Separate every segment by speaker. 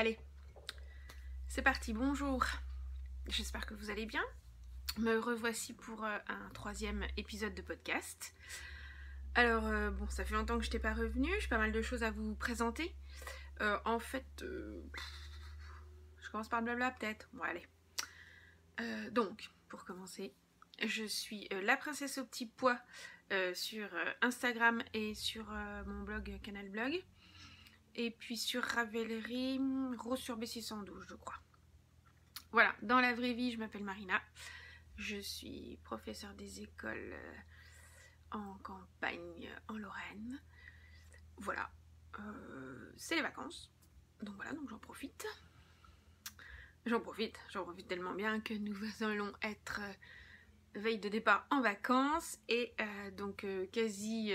Speaker 1: Allez, c'est parti, bonjour. J'espère que vous allez bien. Me revoici pour un troisième épisode de podcast. Alors, bon, ça fait longtemps que je n'étais pas revenue, j'ai pas mal de choses à vous présenter. En fait, je commence par le blabla peut-être. Bon, allez. Donc, pour commencer, je suis la princesse au petit pois sur Instagram et sur mon blog Canal Blog. Et puis sur Ravelry, Rose sur B612, je crois. Voilà, dans la vraie vie, je m'appelle Marina. Je suis professeure des écoles en campagne en Lorraine. Voilà, c'est les vacances. Donc voilà, donc j'en profite. J'en profite tellement bien que nous allons être veille de départ en vacances. Et donc quasi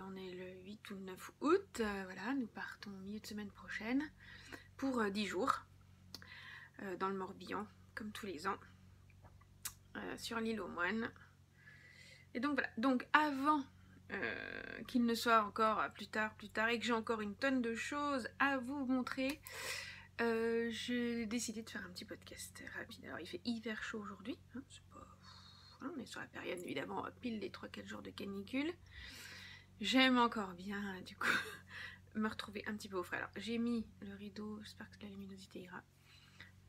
Speaker 1: on est le 8 ou le 9 août. Voilà, nous partons milieu de semaine prochaine pour 10 jours dans le Morbihan, comme tous les ans, sur l'île aux Moines. Et donc voilà, donc avant qu'il ne soit encore plus tard, et que j'ai encore une tonne de choses à vous montrer, j'ai décidé de faire un petit podcast rapide. Alors il fait hyper chaud aujourd'hui, hein, c'est pas... on est sur la période évidemment pile les 3-4 jours de canicule. J'aime encore bien du coup me retrouver un petit peu au frais. Alors j'ai mis le rideau, j'espère que la luminosité ira,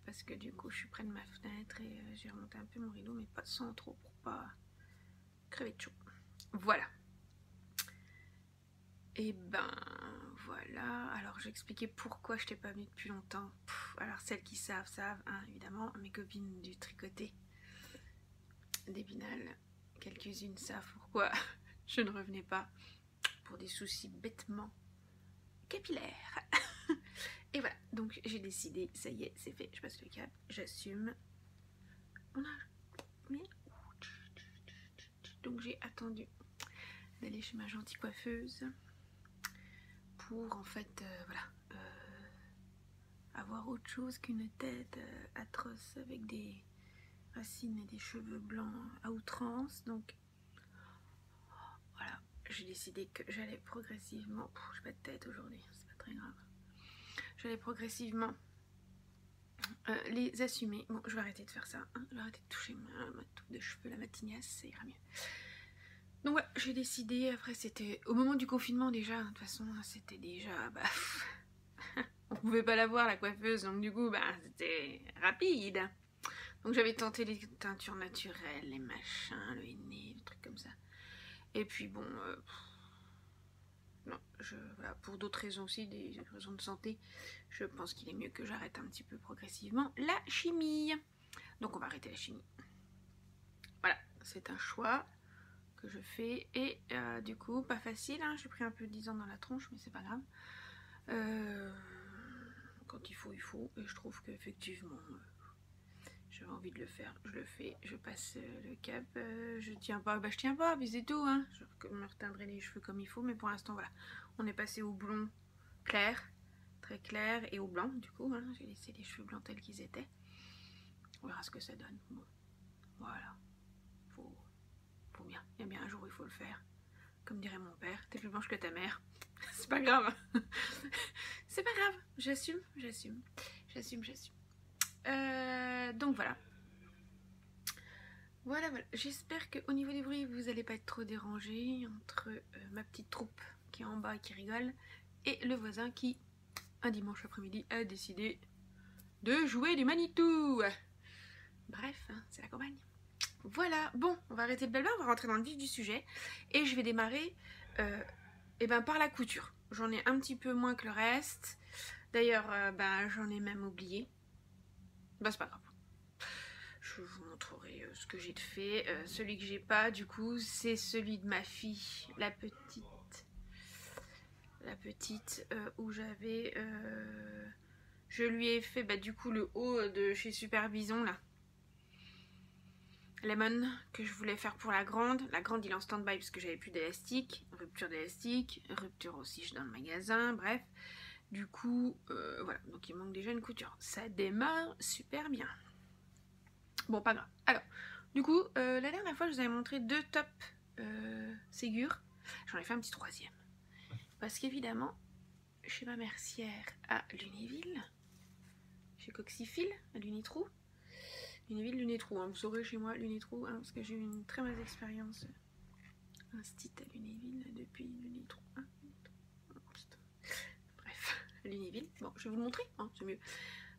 Speaker 1: parce que du coup je suis près de ma fenêtre et j'ai remonté un peu mon rideau, mais pas sans trop pour pas crever de chaud. Voilà. Et ben voilà, alors j'ai expliqué pourquoi je t'ai pas venue depuis longtemps. Alors celles qui savent, hein, évidemment, mes copines du tricoté d'Épinal, quelques-unes savent pourquoi je ne revenais pas, pour des soucis bêtement capillaires. Et voilà, donc j'ai décidé, ça y est, c'est fait, je passe le cap, j'assume. On a mis... Donc j'ai attendu d'aller chez ma gentille coiffeuse pour en fait voilà avoir autre chose qu'une tête atroce avec des racines et des cheveux blancs à outrance. Donc voilà, j'ai décidé que j'allais progressivement, j'ai pas de tête aujourd'hui, c'est pas très grave, j'allais progressivement les assumer. Bon, je vais arrêter de faire ça, hein. Je vais arrêter de toucher ma touffe de cheveux, la tignasse, ça ira mieux. Donc ouais, j'ai décidé, après c'était au moment du confinement déjà, de toute façon c'était déjà, bah, on pouvait pas la voir la coiffeuse, donc du coup bah c'était rapide. Donc j'avais tenté les teintures naturelles, les machins, le henné, des trucs comme ça. Et puis bon, non, voilà, pour d'autres raisons aussi, des raisons de santé, je pense qu'il est mieux que j'arrête un petit peu progressivement la chimie. Donc on va arrêter la chimie. Voilà, c'est un choix que je fais et du coup pas facile, hein, j'ai pris un peu 10 ans dans la tronche, mais c'est pas grave. Quand il faut, et je trouve qu'effectivement j'avais envie de le faire, je le fais, je passe le cap, je tiens pas, bah je tiens pas, mais c'est tout, hein. Je me reteindrai les cheveux comme il faut, mais pour l'instant voilà, on est passé au blond clair, très clair, et au blanc du coup, hein. J'ai laissé les cheveux blancs tels qu'ils étaient, on verra ce que ça donne. Bon, voilà, faut bien, il y a bien un jour où il faut le faire, comme dirait mon père, t'es plus blanche que ta mère. C'est pas grave. C'est pas grave, j'assume. Donc voilà. Voilà. J'espère qu'au niveau du bruit, vous n'allez pas être trop dérangés entre ma petite troupe qui est en bas et qui rigole et le voisin qui, un dimanche après-midi, a décidé de jouer du Manitou. Bref, hein, c'est la campagne. Voilà, bon, on va arrêter le blabla, on va rentrer dans le vif du sujet et je vais démarrer par la couture. J'en ai un petit peu moins que le reste. D'ailleurs, j'en ai même oublié. Bah, c'est pas grave. Je vous montrerai ce que j'ai fait. Celui que j'ai pas, du coup, c'est celui de ma fille, la petite. Où j'avais... je lui ai fait, du coup, le haut de chez Supervision, là. Lemon, que je voulais faire pour la grande. La grande, il est en stand-by parce que j'avais plus d'élastique. Rupture d'élastique. Rupture aussi dans le magasin. Bref. Du coup, voilà. Donc, il manque déjà une couture. Ça démarre super bien. Bon, pas grave. Alors, du coup, la dernière fois, je vous avais montré 2 tops Ségur. J'en ai fait un petit 3e. Parce qu'évidemment, chez ma mercière à Lunéville, chez Coxyphile à Lunétrou. Lunéville, Lunétrou, hein. Vous saurez chez moi Lunétrou, hein, parce que j'ai eu une très mauvaise expérience instit à Lunéville depuis Lunétrou. Hein. Bref, Lunéville. Bon, je vais vous le montrer, hein, c'est mieux.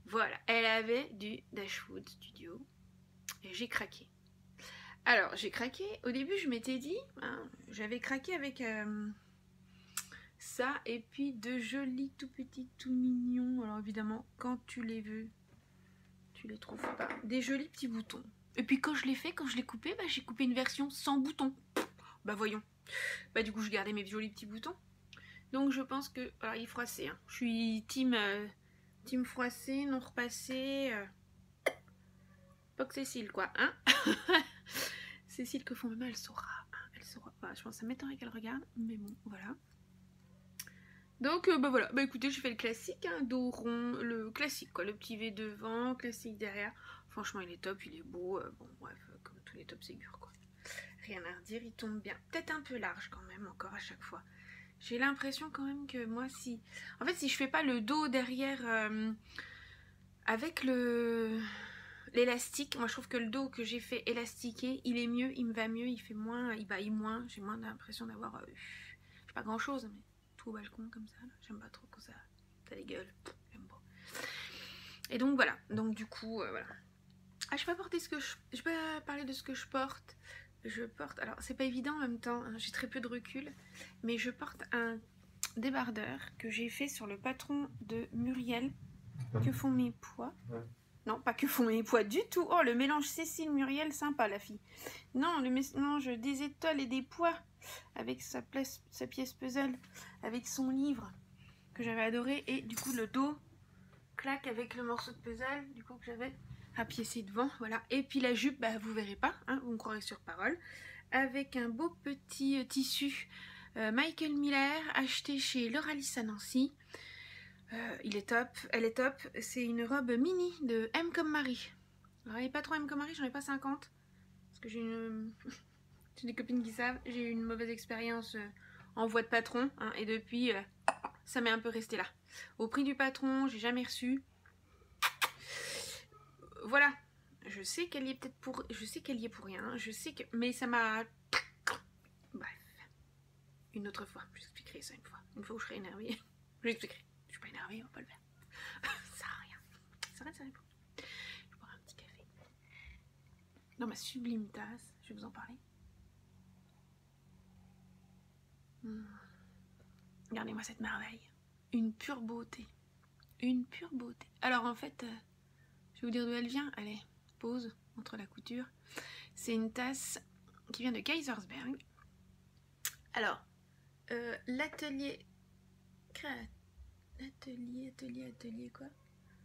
Speaker 1: Voilà, elle avait du Dashwood Studio et j'ai craqué. Alors, j'ai craqué. Au début, je m'étais dit, hein, j'avais craqué avec ça et puis de jolis tout petits, tout mignons. Alors évidemment, quand tu les veux, tu les trouves pas. Des jolis petits boutons. Et puis quand je l'ai fait, quand je l'ai coupé, bah, j'ai coupé une version sans boutons. Bah voyons. Bah du coup, je gardais mes jolis petits boutons. Donc je pense que... Alors il est froissé. Hein. Je suis team froissé, non repassé. Pas que Cécile quoi. Hein. Cécile que font maman, elle saura. Hein, elle saura. Bah, je pense que ça m'étonnerait qu'elle regarde. Mais bon, voilà. Donc bah voilà, bah écoutez, j'ai fait le classique, hein, dos rond, le classique quoi, le petit V devant, classique derrière. Franchement il est top, il est beau, bon bref, comme tous les top Ségur quoi. Rien à redire, il tombe bien. Peut-être un peu large quand même, encore à chaque fois. J'ai l'impression quand même que moi si... En fait si je fais pas le dos derrière avec l'élastique, moi je trouve que le dos que j'ai fait élastiquer, il est mieux, il me va mieux, il fait moins, il baille moins, j'ai moins l'impression d'avoir... j'ai pas grand chose mais... au balcon comme ça, j'aime pas trop quand ça les gueules, j'aime pas. Et donc voilà, donc du coup voilà. Ah, je vais pas porter ce que je vais pas parler de ce que je porte. Je porte, alors c'est pas évident en même temps, hein, j'ai très peu de recul, mais je porte un débardeur que j'ai fait sur le patron de Muriel, que font mes pois. Non, pas que font mes pois du tout. Oh, le mélange Cécile-Muriel, sympa la fille. Non, le mélange des étoiles et des pois avec sa pièce puzzle, avec son livre que j'avais adoré et du coup le dos claque avec le morceau de puzzle du coup que j'avais rapiécé devant, voilà. Et puis la jupe, bah vous verrez pas, hein, vous me croirez sur parole, avec un beau petit tissu Michael Miller acheté chez Lauralis à Nancy. Il est top, elle est top. C'est une robe mini de M comme Marie. Alors elle est pas trop M comme Marie, j'en ai pas 50 parce que j'ai une... j'ai des copines qui savent, j'ai eu une mauvaise expérience en voie de patron, hein, et depuis ça m'est un peu resté là. Au prix du patron, j'ai jamais reçu. Voilà, je sais qu'elle y est peut-être pour, je sais qu'elle y est pour rien, je sais que, mais ça m'a, bref, une autre fois, je vous expliquerai ça une fois où je serai énervée, je l'expliquerai. Je suis pas énervée, on va pas le faire. Ça sert à rien, ça sert à rien. Je vais boire un petit café dans ma sublime tasse, je vais vous en parler. Regardez-moi cette merveille. Une pure beauté. Une pure beauté. Alors en fait, je vais vous dire d'où elle vient. Allez, pause entre la couture. C'est une tasse qui vient de Kaysersberg. Alors, l'atelier... Atelier quoi?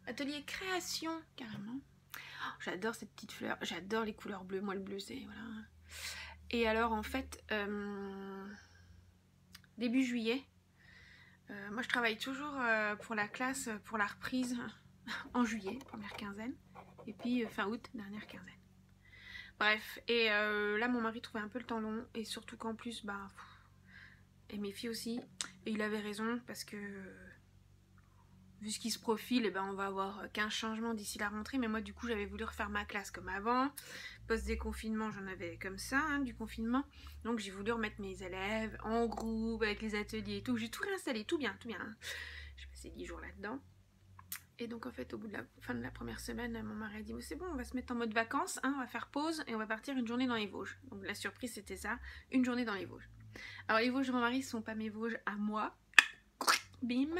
Speaker 1: Atelier création, carrément. Oh, j'adore cette petite fleur. J'adore les couleurs bleues. Moi, le bleu, c'est... Voilà. Et alors, en fait... début juillet, moi je travaille toujours pour la classe, pour la reprise en juillet, première quinzaine, et puis fin août, dernière quinzaine. Bref, et là mon mari trouvait un peu le temps long, et surtout qu'en plus, bah, et mes filles aussi, et il avait raison, parce que vu ce qui se profile, et ben, on va avoir 15 changements d'ici la rentrée, mais moi du coup j'avais voulu refaire ma classe comme avant. Post-déconfinement, j'en avais comme ça, hein, du confinement. Donc j'ai voulu remettre mes élèves en groupe, avec les ateliers et tout. J'ai tout réinstallé, tout bien, tout bien. Hein. J'ai passé 10 jours là-dedans. Et donc en fait, au bout de la fin de la première semaine, mon mari a dit, oh, c'est bon, on va se mettre en mode vacances, hein, on va faire pause et on va partir une journée dans les Vosges. Donc la surprise, c'était ça, une journée dans les Vosges. Alors les Vosges de mon mari, ce ne sont pas mes Vosges à moi. Bim.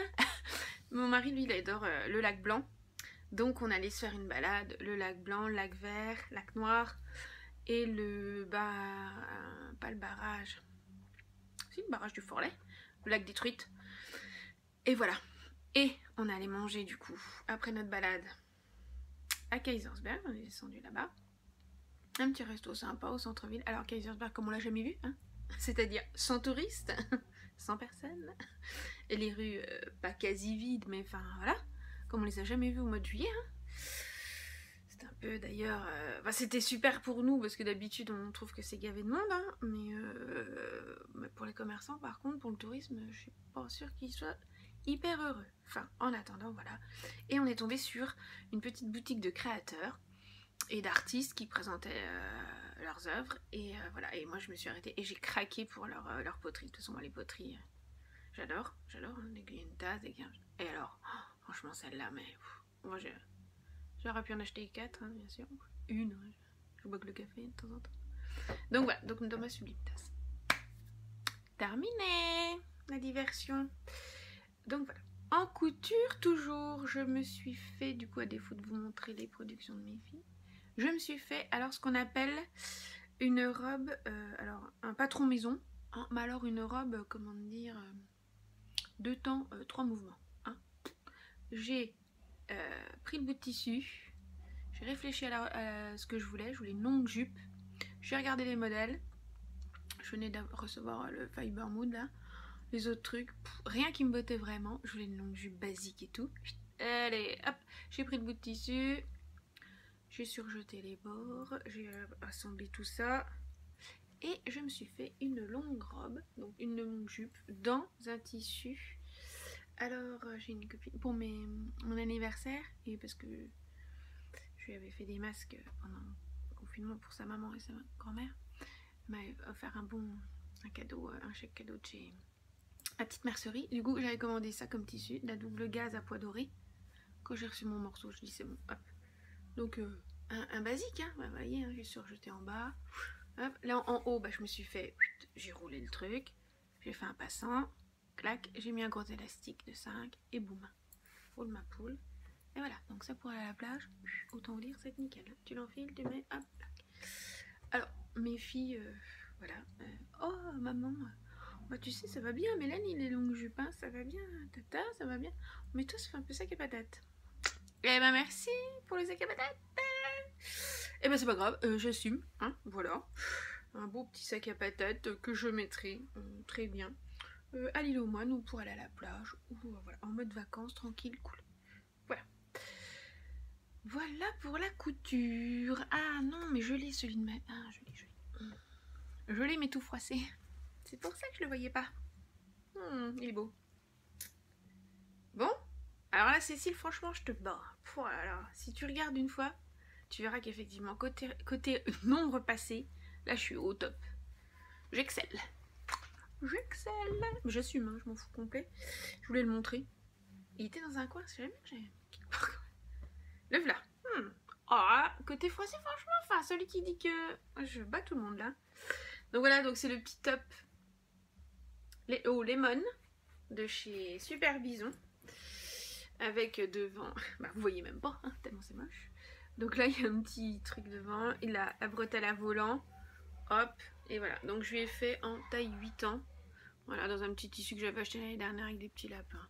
Speaker 1: Mon mari, lui, il adore le lac Blanc. Donc on allait se faire une balade, le lac Blanc, lac Vert, lac Noir et le pas le barrage, si le barrage du Forlet, le lac des Truites. Et voilà. Et on allait manger du coup, après notre balade à Kaysersberg, on est descendu là-bas. Un petit resto sympa au centre-ville. Alors Kaysersberg comme on l'a jamais vu, hein, c'est-à-dire sans touristes, sans personne. Et les rues pas quasi vides, mais enfin voilà. Comme on les a jamais vus au mois de juillet. Hein. C'était un peu d'ailleurs... c'était super pour nous, parce que d'habitude on trouve que c'est gavé de monde. Hein, mais pour les commerçants, par contre, pour le tourisme, je suis pas sûre qu'ils soient hyper heureux. Enfin, en attendant, voilà. Et on est tombé sur une petite boutique de créateurs et d'artistes qui présentaient leurs œuvres. Et voilà, et moi je me suis arrêtée et j'ai craqué pour leur poterie. De toute façon, moi les poteries, j'adore, hein, des glientas, des guimps. Et alors, franchement, celle-là, mais moi j'aurais pu en acheter 4, hein, bien sûr. Une, hein, je bois que le café de temps en temps. Donc voilà, donc dans ma sublime tasse. Terminé la diversion. Donc voilà. En couture, toujours, je me suis fait, du coup, à défaut de vous montrer les productions de mes filles, je me suis fait alors ce qu'on appelle une robe, alors un patron maison, hein, mais alors une robe, comment dire, 2 temps, 3 mouvements. Hein. J'ai pris le bout de tissu, j'ai réfléchi à ce que je voulais une longue jupe, j'ai regardé les modèles, je venais de recevoir le Fiber Mood là. Les autres trucs, rien qui me bottait vraiment. Je voulais une longue jupe basique et tout. Allez, hop, j'ai pris le bout de tissu. J'ai surjeté les bords. J'ai assemblé tout ça. Et je me suis fait une longue robe, donc une longue jupe, dans un tissu. Alors, j'ai une copine pour mon anniversaire. Et parce que je lui avais fait des masques pendant le confinement pour sa maman et sa grand-mère. Elle m'a offert un cadeau, un chèque cadeau de chez ma petite mercerie. Du coup, j'avais commandé ça comme tissu, de la double gaze à pois doré. Quand j'ai reçu mon morceau, je dis c'est bon, hop. Donc, un basique, hein, vous voyez, hein, j'ai surjeté en bas. Hop. Là, en haut, bah, je me suis fait, j'ai roulé le truc. J'ai fait un passant, clac, j'ai mis un gros élastique de 5 et boum. Roule ma poule. Et voilà, donc ça pour aller à la plage, autant vous dire, c'est nickel. Tu l'enfiles, tu mets, hop, clac. Alors, mes filles, voilà. Oh, maman, bah tu sais, ça va bien, Mélanie, les longues jupes, hein, ça va bien, tata, ça va bien. Mais toi, ça fait un peu sac à patate. Eh ben merci pour le sac à patate. Eh ben c'est pas grave, j'assume, hein, voilà. Un beau petit sac à patate que je mettrai très bien à l'île aux Moines ou pour aller à la plage ou voilà, en mode vacances, tranquille, cool. Voilà. Voilà pour la couture. Ah non, mais je l'ai celui de ma... Ah, je l'ai mais tout froissé. C'est pour ça que je le voyais pas. Il est beau. Bon, alors là Cécile, franchement je te bats. Alors, si tu regardes une fois, tu verras qu'effectivement côté nombre passé, là je suis au top. J'excelle. Mais j'assume, hein, je m'en fous complet. Je voulais le montrer. Il était dans un coin, c'est jamais que j'ai... Le voilà. Oh, côté froissé, franchement, enfin celui qui dit que... Je bats tout le monde là. Donc voilà, donc c'est le petit top Lemon de chez Super Bison. Avec devant, bah vous voyez même pas, hein, tellement c'est moche. Donc là il y a un petit truc devant, il a la bretelle à volant, hop, et voilà. Donc je lui ai fait en taille 8 ans, voilà, dans un petit tissu que j'avais acheté l'année dernière avec des petits lapins.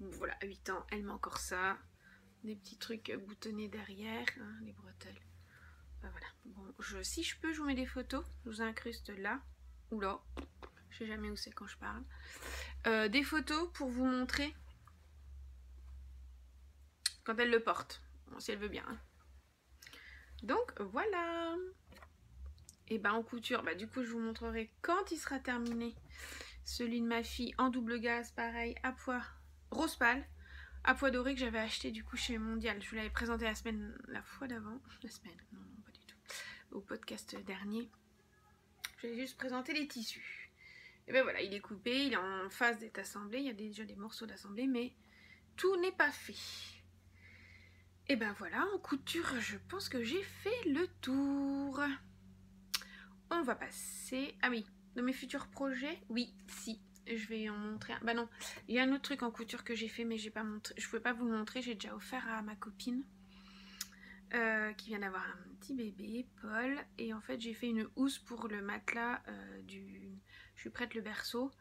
Speaker 1: Donc voilà, 8 ans, elle met encore ça, des petits trucs boutonnés derrière, hein, les bretelles. Voilà, bon, si je peux, je vous mets des photos, je vous incruste là, ou là, je sais jamais où c'est quand je parle. Des photos pour vous montrer quand elle le porte, bon, si elle veut bien. Hein. Donc voilà. Et ben en couture, bah du coup je vous montrerai quand il sera terminé. Celui de ma fille en double gaze, pareil, à pois rose pâle, à pois doré que j'avais acheté du coup chez Mondial. Je vous l'avais présenté la fois d'avant. La semaine, non, pas du tout. Au podcast dernier. Je vais juste présenter les tissus. Et ben voilà, il est coupé, il est en phase d'être assemblé. Il y a déjà des morceaux d'assemblée, mais tout n'est pas fait. Et ben voilà, en couture, je pense que j'ai fait le tour. On va passer... Ah oui, dans mes futurs projets, oui, si, je vais en montrer un. Bah non, il y a un autre truc en couture que j'ai fait, mais j'ai pas montré. Je pouvais pas vous le montrer, j'ai déjà offert à ma copine qui vient d'avoir un petit bébé, Paul. Et en fait, j'ai fait une housse pour le matelas Je suis prête le berceau.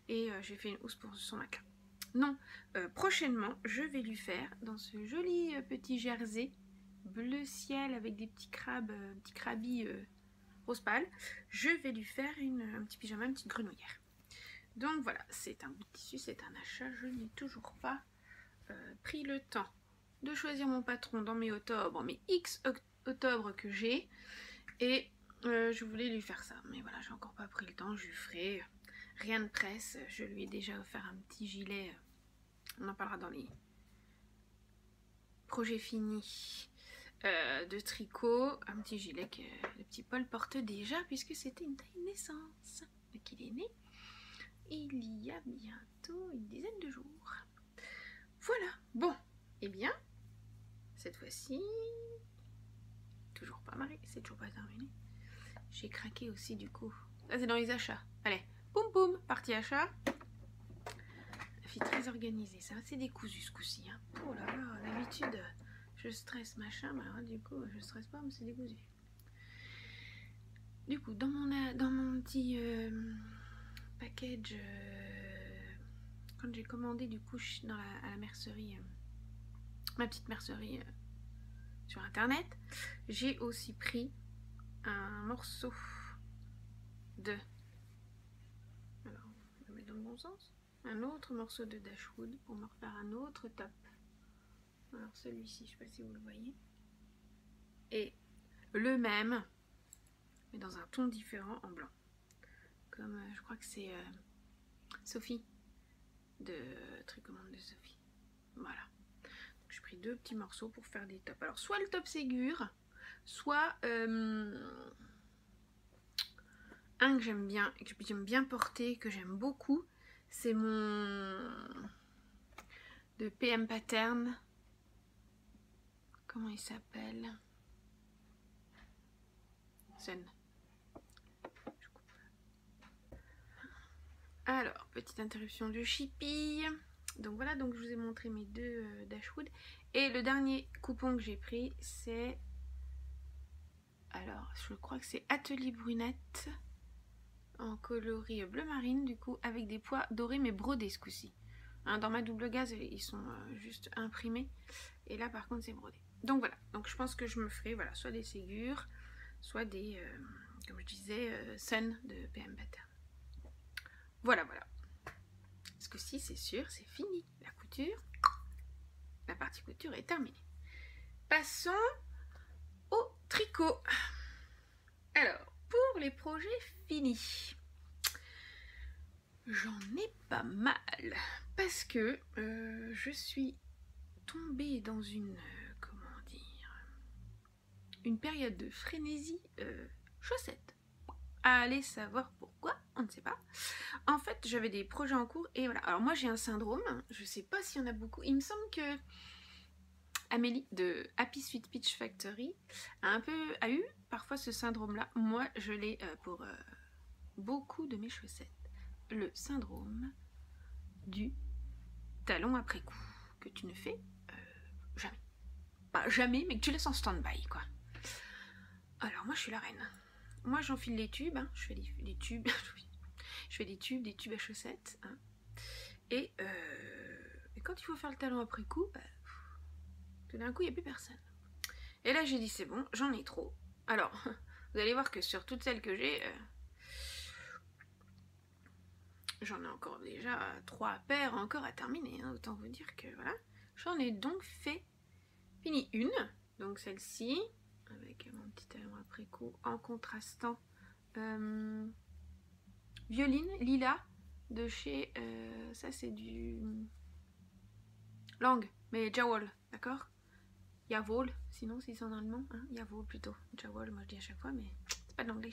Speaker 1: Et j'ai fait une housse pour son matelas. Non, prochainement, je vais lui faire dans ce joli petit jersey bleu ciel avec des petits crabes, petits crabis rose pâle. Je vais lui faire un petit pyjama, une petite grenouillère. Donc voilà, c'est un bout de tissu, c'est un achat. Je n'ai toujours pas pris le temps de choisir mon patron dans mes X octobre que j'ai. Et je voulais lui faire ça. Mais voilà, j'ai encore pas pris le temps, je lui ferai. Rien de presse, je lui ai déjà offert un petit gilet On en parlera dans les projets finis de tricot. Un petit gilet que le petit Paul porte déjà puisque c'était une taille naissance. Donc il est né il y a bientôt une dizaine de jours. Voilà. Bon, eh bien, cette fois-ci, toujours pas marié, c'est toujours pas terminé. J'ai craqué aussi du coup. Là c'est dans les achats. Allez, poum poum, partie achat. La fille très organisée, ça c'est décousu ce coup-ci. Hein. Oh là là, d'habitude je stresse machin, mais alors du coup je stresse pas, mais c'est décousu. Du coup, dans mon petit package, quand j'ai commandé du coup à la mercerie, ma petite mercerie sur internet, j'ai aussi pris un morceau de, alors on va mettre dans le bon sens, un autre morceau de Dashwood pour me refaire un autre top. Alors celui-ci, je sais pas si vous le voyez, et le même mais dans un ton différent en blanc, comme je crois que c'est Sophie de Tricommande de Sophie. Voilà, donc j'ai pris deux petits morceaux pour faire des tops. Alors soit le top Ségur, soit un que j'aime bien porter, que j'aime beaucoup, c'est mon de PM Pattern. Comment il s'appelle? Sun. Alors, petite interruption de Chippy. Donc voilà, donc je vous ai montré mes deux Dashwood. Et le dernier coupon que j'ai pris, c'est... Alors, je crois que c'est Atelier Brunette. En coloris bleu marine, du coup, avec des pois dorés mais brodés ce coup-ci. Hein, dans ma double gaze, ils sont juste imprimés. Et là, par contre, c'est brodé. Donc voilà, donc je pense que je me ferai voilà, soit des Ségur, soit des, comme je disais, Sun de PM Pattern. Voilà, voilà. Ce coup-ci, c'est sûr, c'est fini. La couture, la partie couture est terminée. Passons au tricot. Alors, pour les projets finis, j'en ai pas mal. Parce que je suis tombée dans une, comment dire, une période de frénésie chaussettes. Allez savoir pourquoi, on ne sait pas. En fait, j'avais des projets en cours et voilà. Alors moi, j'ai un syndrome, je sais pas s'il y en a beaucoup. Il me semble que Amélie de Happy Sweet Peach Factory a eu parfois ce syndrome-là. Moi, je l'ai pour beaucoup de mes chaussettes. Le syndrome du talon après coup, que tu ne fais jamais. Pas jamais, mais que tu laisses en stand-by, quoi. Alors moi, je suis la reine. Moi, j'enfile les tubes, hein. Je fais les tubes, je fais des tubes à chaussettes, hein. Et quand il faut faire le talon après coup, bah, tout d'un coup, il n'y a plus personne. Et là, j'ai dit, c'est bon, j'en ai trop. Alors, vous allez voir que sur toutes celles que j'ai, j'en ai encore déjà 3 paires encore à terminer, hein. Autant vous dire que voilà. J'en ai donc fini une, donc celle-ci, avec mon petit talon après coup, en contrastant violine, lilas, de chez, ça c'est du Lang, mais Jawol, d'accord? Jawohl, sinon si c'est en allemand, hein, Jawohl plutôt. Jawol, moi je dis à chaque fois, mais c'est pas de l'anglais.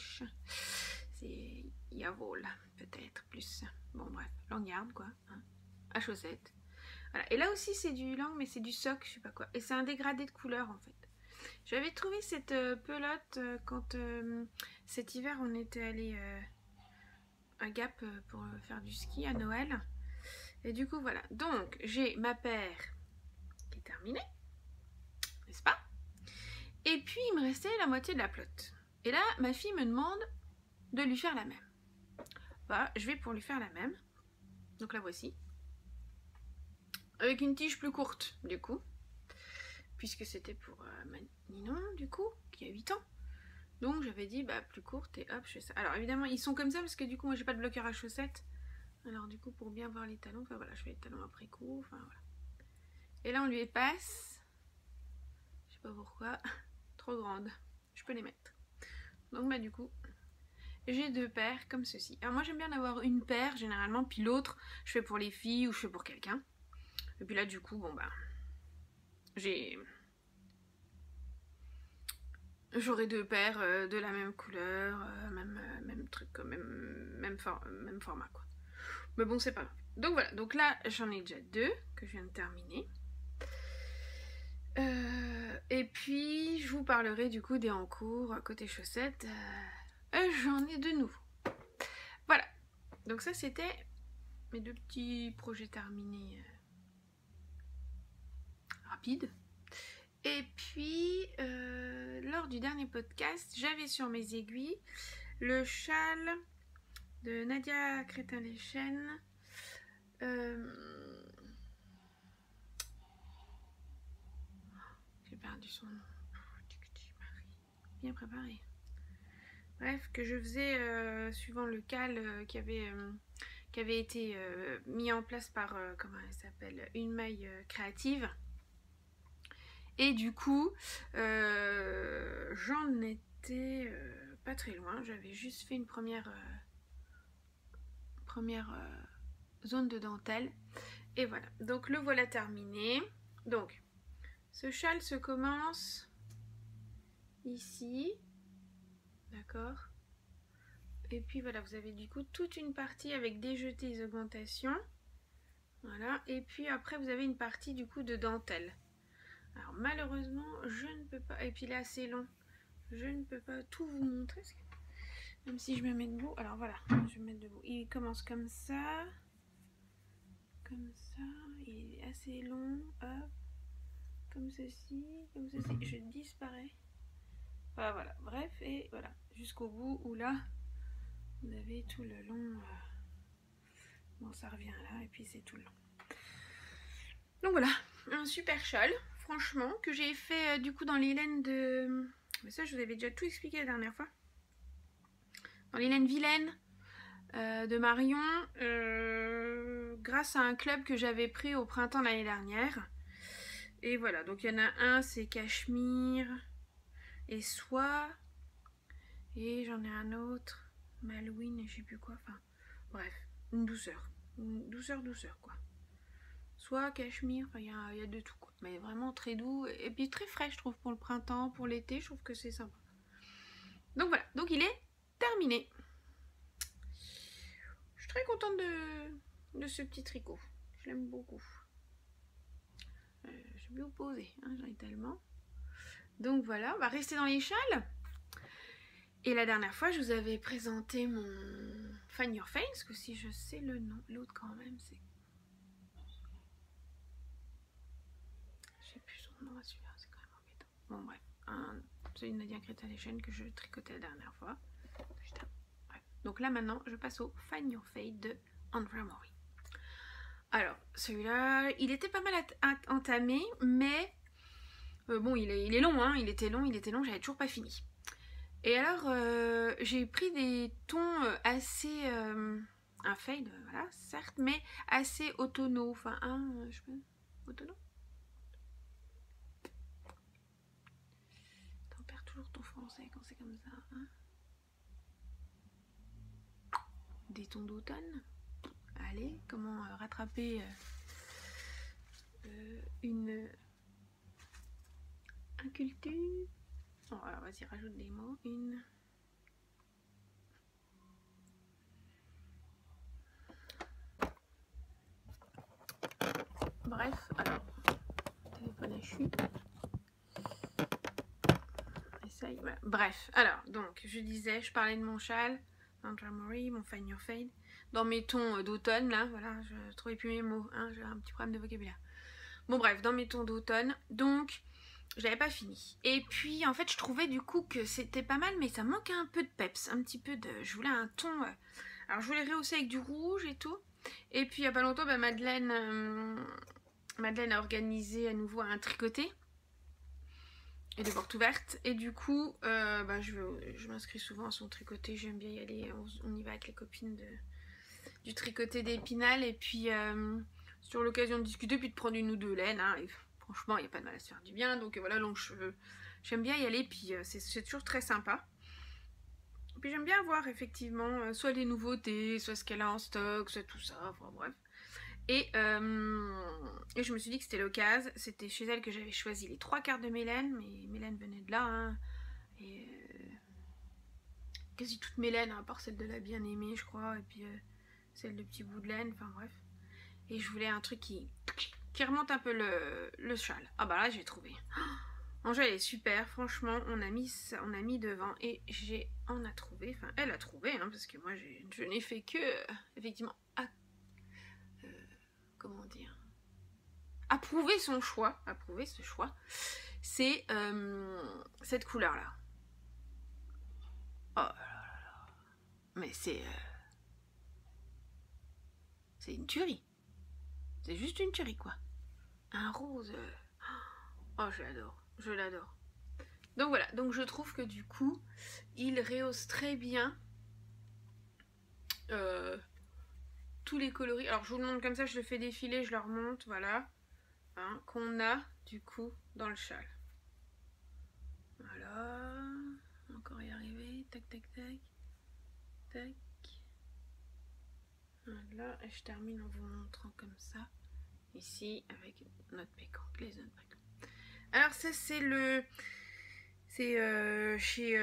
Speaker 1: C'est Jawohl, peut-être plus. Bon bref, Langyard quoi, hein, à chaussettes. Voilà. Et là aussi c'est du Lang, mais c'est du soc, je sais pas quoi. Et c'est un dégradé de couleur en fait. J'avais trouvé cette pelote quand cet hiver on était allé à Gap pour faire du ski à Noël. Et du coup voilà, donc j'ai ma paire qui est terminée, n'est-ce pas? Et puis il me restait la moitié de la pelote. Et là ma fille me demande de lui faire la même. Bah je vais pour lui faire la même. Donc la voici. Avec une tige plus courte du coup. Puisque c'était pour Ninon du coup, qui a 8 ans. Donc j'avais dit bah plus courte et hop je fais ça. Alors évidemment ils sont comme ça parce que du coup moi j'ai pas de bloqueur à chaussettes. Alors du coup pour bien voir les talons, enfin voilà je fais les talons après coup, enfin voilà. Et là on lui passe, je sais pas pourquoi, trop grande, je peux les mettre. Donc bah du coup j'ai 2 paires comme ceci. Alors moi j'aime bien avoir une paire généralement, puis l'autre je fais pour les filles ou je fais pour quelqu'un. puis là du coup bon bah j'aurai 2 paires de la même couleur, même truc, même format quoi. Mais bon c'est pas grave. Donc voilà, donc là j'en ai déjà 2 que je viens de terminer. Et puis je vous parlerai du coup des en cours côté chaussettes. J'en ai de nouveaux. Voilà, donc ça c'était mes 2 petits projets terminés rapides. Et puis lors du dernier podcast, j'avais sur mes aiguilles le châle de Nadia Crétin-Leschen. J'ai perdu son nom. Bien préparé. Bref, que je faisais suivant le cal qui avait été mis en place par, comment elle s'appelle, Une Maille Créative. Et du coup, j'en étais pas très loin. J'avais juste fait une première zone de dentelle. Et voilà, donc le voilà terminé. Donc, ce châle se commence ici. D'accord. Et puis voilà, vous avez du coup toute une partie avec des jetés, des augmentations. Voilà, et puis après vous avez une partie du coup de dentelle. Alors malheureusement, je ne peux pas, et puis là c'est long, je ne peux pas tout vous montrer, même si je me mets debout. Alors voilà, je vais me mettre debout. Il commence comme ça, il est assez long, hop, comme ceci, je disparais. Voilà, bref, et voilà, jusqu'au bout où là, vous avez tout le long, bon ça revient là, et puis c'est tout le long. Donc voilà, un super châle. Franchement, que j'ai fait du coup dans les laines de... Mais ça, je vous avais déjà tout expliqué la dernière fois. Dans les laines vilaines de Marion, grâce à un club que j'avais pris au printemps l'année dernière. Et voilà, donc il y en a un, c'est cachemire et soie. Et j'en ai un autre, Malouine et je sais plus quoi. Enfin, bref, une douceur. Une douceur quoi. Soit cachemire, enfin il y a de tout quoi. Mais vraiment très doux et puis très frais je trouve pour le printemps, pour l'été, je trouve que c'est sympa. Donc voilà, donc il est terminé. Je suis très contente de ce petit tricot, je l'aime beaucoup. Je vais vous poser, hein, j'en ai tellement. Donc voilà, on va rester dans les châles. Et la dernière fois, je vous avais présenté mon Find Your Face, que si je sais le nom, l'autre quand même, c'est... Je sais plus son nom à celui-là, c'est quand même embêtant. Bon bref, celui de Nadia Crétin-Leschen que je tricotais la dernière fois. Bref. Donc là maintenant, je passe au Find Your Fade de Andrea Mori. Alors, celui-là, il était pas mal entamé, mais bon, il est long, hein, il était long, j'avais toujours pas fini. Et alors, j'ai pris des tons assez... un fade, voilà, certes, mais assez automnaux. Enfin, je sais pas... Automnaux? T'en perds toujours ton français quand c'est comme ça, hein? Des tons d'automne. Allez, comment rattraper une inculture? Bon, alors vas-y, rajoute des mots. Bref, alors, téléphone à chute. Essaye, voilà. Bref, alors, donc, je disais, je parlais de mon châle, Andrea Mori, mon Find Your Fade, dans mes tons d'automne, là, voilà, je trouvais plus mes mots, hein, j'ai un petit problème de vocabulaire. Bon, bref, dans mes tons d'automne, donc, je l'avais pas fini. Et puis, en fait, je trouvais du coup que c'était pas mal, mais ça manquait un peu de peps, un petit peu de... Je voulais un ton... alors, je voulais rehausser avec du rouge et tout. Et puis, il y a pas longtemps, bah, Madeleine a organisé à nouveau un tricoté. Et des portes ouvertes. Et du coup, bah, je m'inscris souvent à son tricoté. J'aime bien y aller. On y va avec les copines du tricoté d'Épinal. Et puis, sur l'occasion de discuter, puis de prendre une ou deux laines. Hein, et franchement, il n'y a pas de mal à se faire du bien. Donc voilà, j'aime bien y aller. Puis c'est toujours très sympa. Et puis j'aime bien voir effectivement soit les nouveautés, soit ce qu'elle a en stock, soit tout ça. Enfin bref. Et je me suis dit que c'était l'occasion. C'était chez elle que j'avais choisi les 3 quarts de Mélène, mais Mélène venait de là, hein, et quasi toute Mélène, à part celle de la bien-aimée, je crois, et puis celle de Petit Bout de Laine, enfin bref. Et je voulais un truc qui remonte un peu le châle. Ah bah là, j'ai trouvé. Angèle est super, franchement, on a mis devant et on a trouvé, enfin elle a trouvé, hein, parce que moi je n'ai fait que, effectivement, comment dire, approuver son choix, approuver ce choix, c'est cette couleur-là. Oh là là là, mais c'est une tuerie, c'est juste une tuerie quoi. Un rose, oh je l'adore, je l'adore. Donc voilà, donc je trouve que du coup, il rehausse très bien tous les coloris. Alors je vous le montre comme ça, je le fais défiler, je le remonte, voilà. Hein, qu'on a du coup dans le châle. Voilà. Encore y arriver. Tac, tac, tac. Tac. Voilà. Et je termine en vous montrant comme ça. Ici, avec notre pécanque, les autres pécanques. Alors ça c'est le... C'est chez...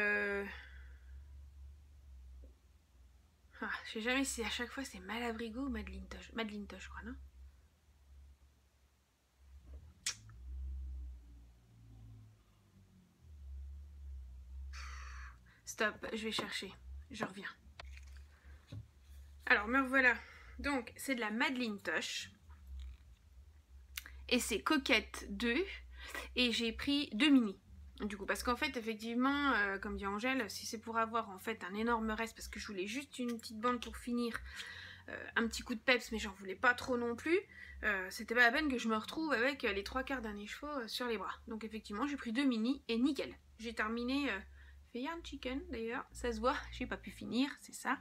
Speaker 1: Ah, je sais jamais si à chaque fois c'est Malabrigo ou Madeleine Tosh. Madeleine Tosh, je crois, non? Stop, je vais chercher. Je reviens. Alors, me revoilà. Donc, c'est de la Madeleine Tosh. Et c'est Coquette 2. Et j'ai pris 2 mini. Du coup, parce qu'en fait, effectivement, comme dit Angèle, si c'est pour avoir en fait un énorme reste, parce que je voulais juste une petite bande pour finir, un petit coup de peps, mais j'en voulais pas trop non plus, c'était pas la peine que je me retrouve avec les 3 quarts d'un écheveau sur les bras. Donc effectivement, j'ai pris 2 mini et nickel. J'ai terminé, fait yarn chicken d'ailleurs, ça se voit, j'ai pas pu finir, c'est ça.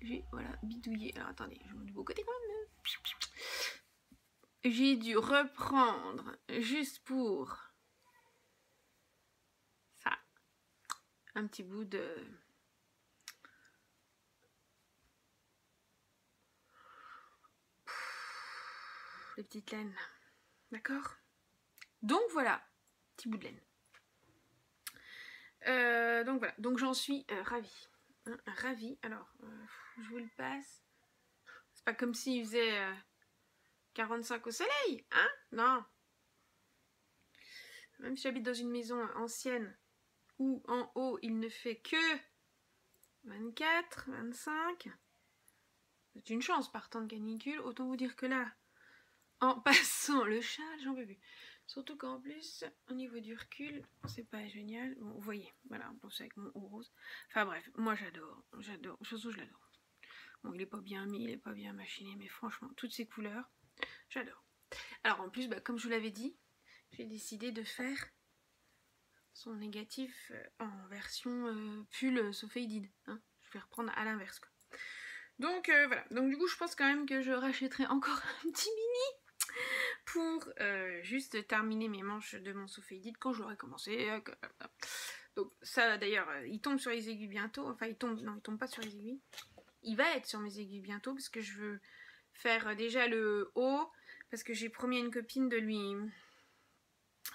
Speaker 1: J'ai, voilà, bidouillé. Alors attendez, je mets du beau côté quand même. J'ai dû reprendre juste pour ça un petit bout de les petites laines, d'accord? Donc voilà, petit bout de laine. Donc voilà, donc j'en suis ravie, hein, ravie. Alors je vous le passe. C'est pas comme s'il faisait 45 au soleil, hein? Non. Même si j'habite dans une maison ancienne où en haut il ne fait que 24, 25. C'est une chance par temps de canicule. Autant vous dire que là, en passant le châle, j'en peux plus. Surtout qu'en plus, au niveau du recul, c'est pas génial. Bon, vous voyez, voilà, bon, c'est avec mon haut rose. Enfin bref, moi j'adore, j'adore. Surtout, je l'adore. Bon, il est pas bien mis, il est pas bien machiné, mais franchement, toutes ces couleurs, j'adore. Alors en plus, bah, comme je vous l'avais dit, j'ai décidé de faire son négatif en version pull Sophiedid. Hein. Je vais reprendre à l'inverse. Donc voilà, donc du coup je pense quand même que je rachèterai encore un petit mini pour juste terminer mes manches de mon Sophiedid quand j'aurai commencé. Donc ça d'ailleurs, il tombe sur les aiguilles bientôt, enfin il tombe pas sur les aiguilles. Il va être sur mes aiguilles bientôt parce que je veux faire déjà le haut, parce que j'ai promis à une copine de lui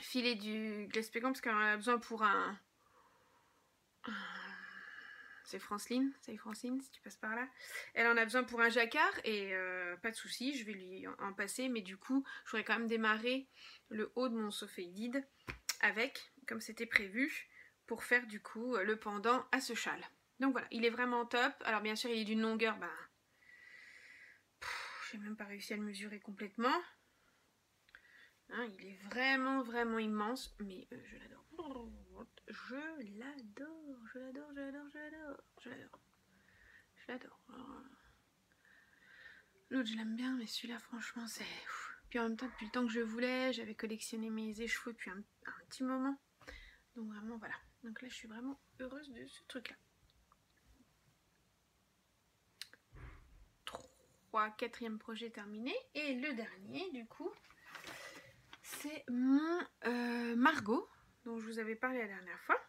Speaker 1: filer du glace pécan parce qu'elle en a besoin pour un... C'est Franceline, salut Francine si tu passes par là. Elle en a besoin pour un jacquard et pas de souci, je vais lui en passer, mais du coup, j'aurais quand même démarré le haut de mon Sophiedid avec, comme c'était prévu, pour faire du coup le pendant à ce châle. Donc voilà, il est vraiment top. Alors bien sûr, il est d'une longueur, bah, j'ai même pas réussi à le mesurer complètement. Hein, il est vraiment, vraiment immense, mais je l'adore. Je l'adore, je l'adore, je l'adore, je l'adore, je l'adore. Je l'adore. L'autre, je l'aime bien, mais celui-là, franchement, c'est... Puis en même temps, depuis le temps que je voulais, j'avais collectionné mes écheveaux depuis un petit moment. Donc vraiment, voilà. Donc là, je suis vraiment heureuse de ce truc-là. 4e projet terminé. Et le dernier, du coup, c'est mon Margot, dont je vous avais parlé la dernière fois.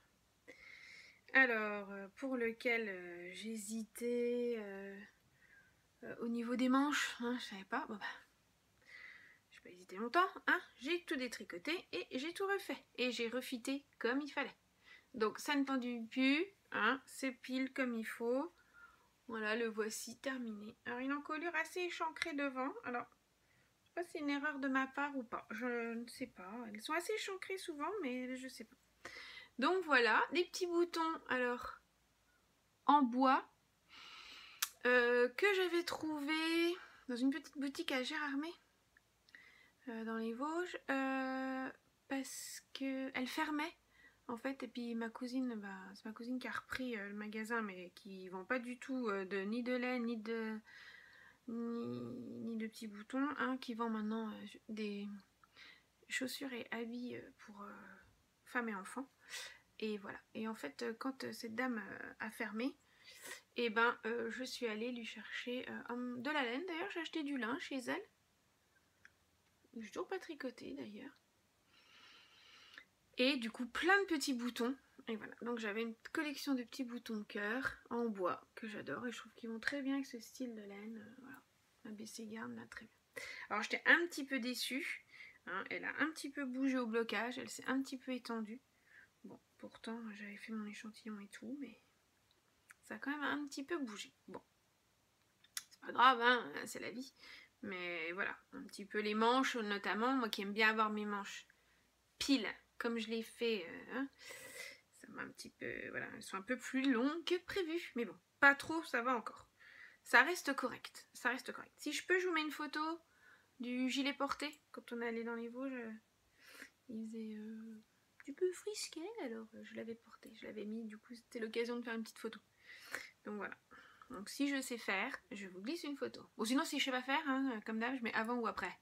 Speaker 1: Alors, pour lequel j'hésitais au niveau des manches, hein, je savais pas. Bon, bah, pas hésité longtemps, hein, j'ai tout détricoté et j'ai tout refait. Et j'ai refité comme il fallait. Donc ça ne pendule plus, hein, c'est pile comme il faut. Voilà, le voici terminé. Alors une encolure assez échancrée devant. Alors, je sais pas si c'est une erreur de ma part ou pas. Je ne sais pas. Elles sont assez échancrées souvent, mais je sais pas. Donc voilà, des petits boutons, alors, en bois, que j'avais trouvé dans une petite boutique à Gérardmer, dans les Vosges, parce qu'elle fermait. En fait, et puis ma cousine, c'est ma cousine qui a repris le magasin, mais qui vend pas du tout ni de laine, ni de petits boutons, hein, qui vend maintenant des chaussures et habits pour femmes et enfants. Et voilà. Et en fait, quand cette dame a fermé, et ben, je suis allée lui chercher de la laine. D'ailleurs, j'ai acheté du lin chez elle. J'ai toujours pas tricoté d'ailleurs. Et du coup, plein de petits boutons. Et voilà, donc j'avais une collection de petits boutons cœur en bois que j'adore et je trouve qu'ils vont très bien avec ce style de laine. Voilà, la BC Garde là, très bien. Alors j'étais un petit peu déçue, hein, elle a un petit peu bougé au blocage, elle s'est un petit peu étendue. Bon, pourtant j'avais fait mon échantillon et tout, mais ça a quand même un petit peu bougé. Bon, c'est pas grave, hein, c'est la vie. Mais voilà, un petit peu les manches notamment, moi qui aime bien avoir mes manches pile comme je l'ai fait, hein, ça m'a un petit peu, voilà, elles sont un peu plus longues que prévu, mais bon, pas trop, ça va encore. Ça reste correct, ça reste correct. Si je peux, je vous mets une photo du gilet porté, quand on est allé dans les Vosges, il faisait un petit peu frisqué, alors je l'avais porté, je l'avais mis, du coup c'était l'occasion de faire une petite photo. Donc voilà. Donc si je sais faire, je vous glisse une photo. Bon sinon si je sais pas faire, hein, comme d'hab, je mets avant ou après.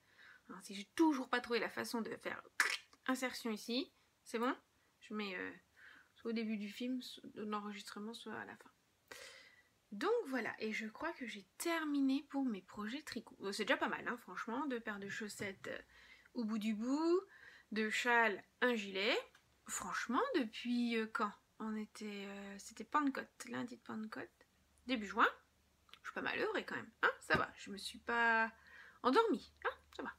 Speaker 1: Alors, si j'ai toujours pas trouvé la façon de faire insertion ici, c'est bon. Je mets soit au début du film, de l'enregistrement, soit à la fin. Donc voilà, et je crois que j'ai terminé pour mes projets tricot. C'est déjà pas mal, hein, franchement. 2 paires de chaussettes au bout du bout, 2 châles, un gilet. Franchement, depuis quand on était, c'était Pentecôte, lundi de Pentecôte, début juin. Je suis pas malheureux quand même, hein, ça va. Je me suis pas endormie, hein, ça va.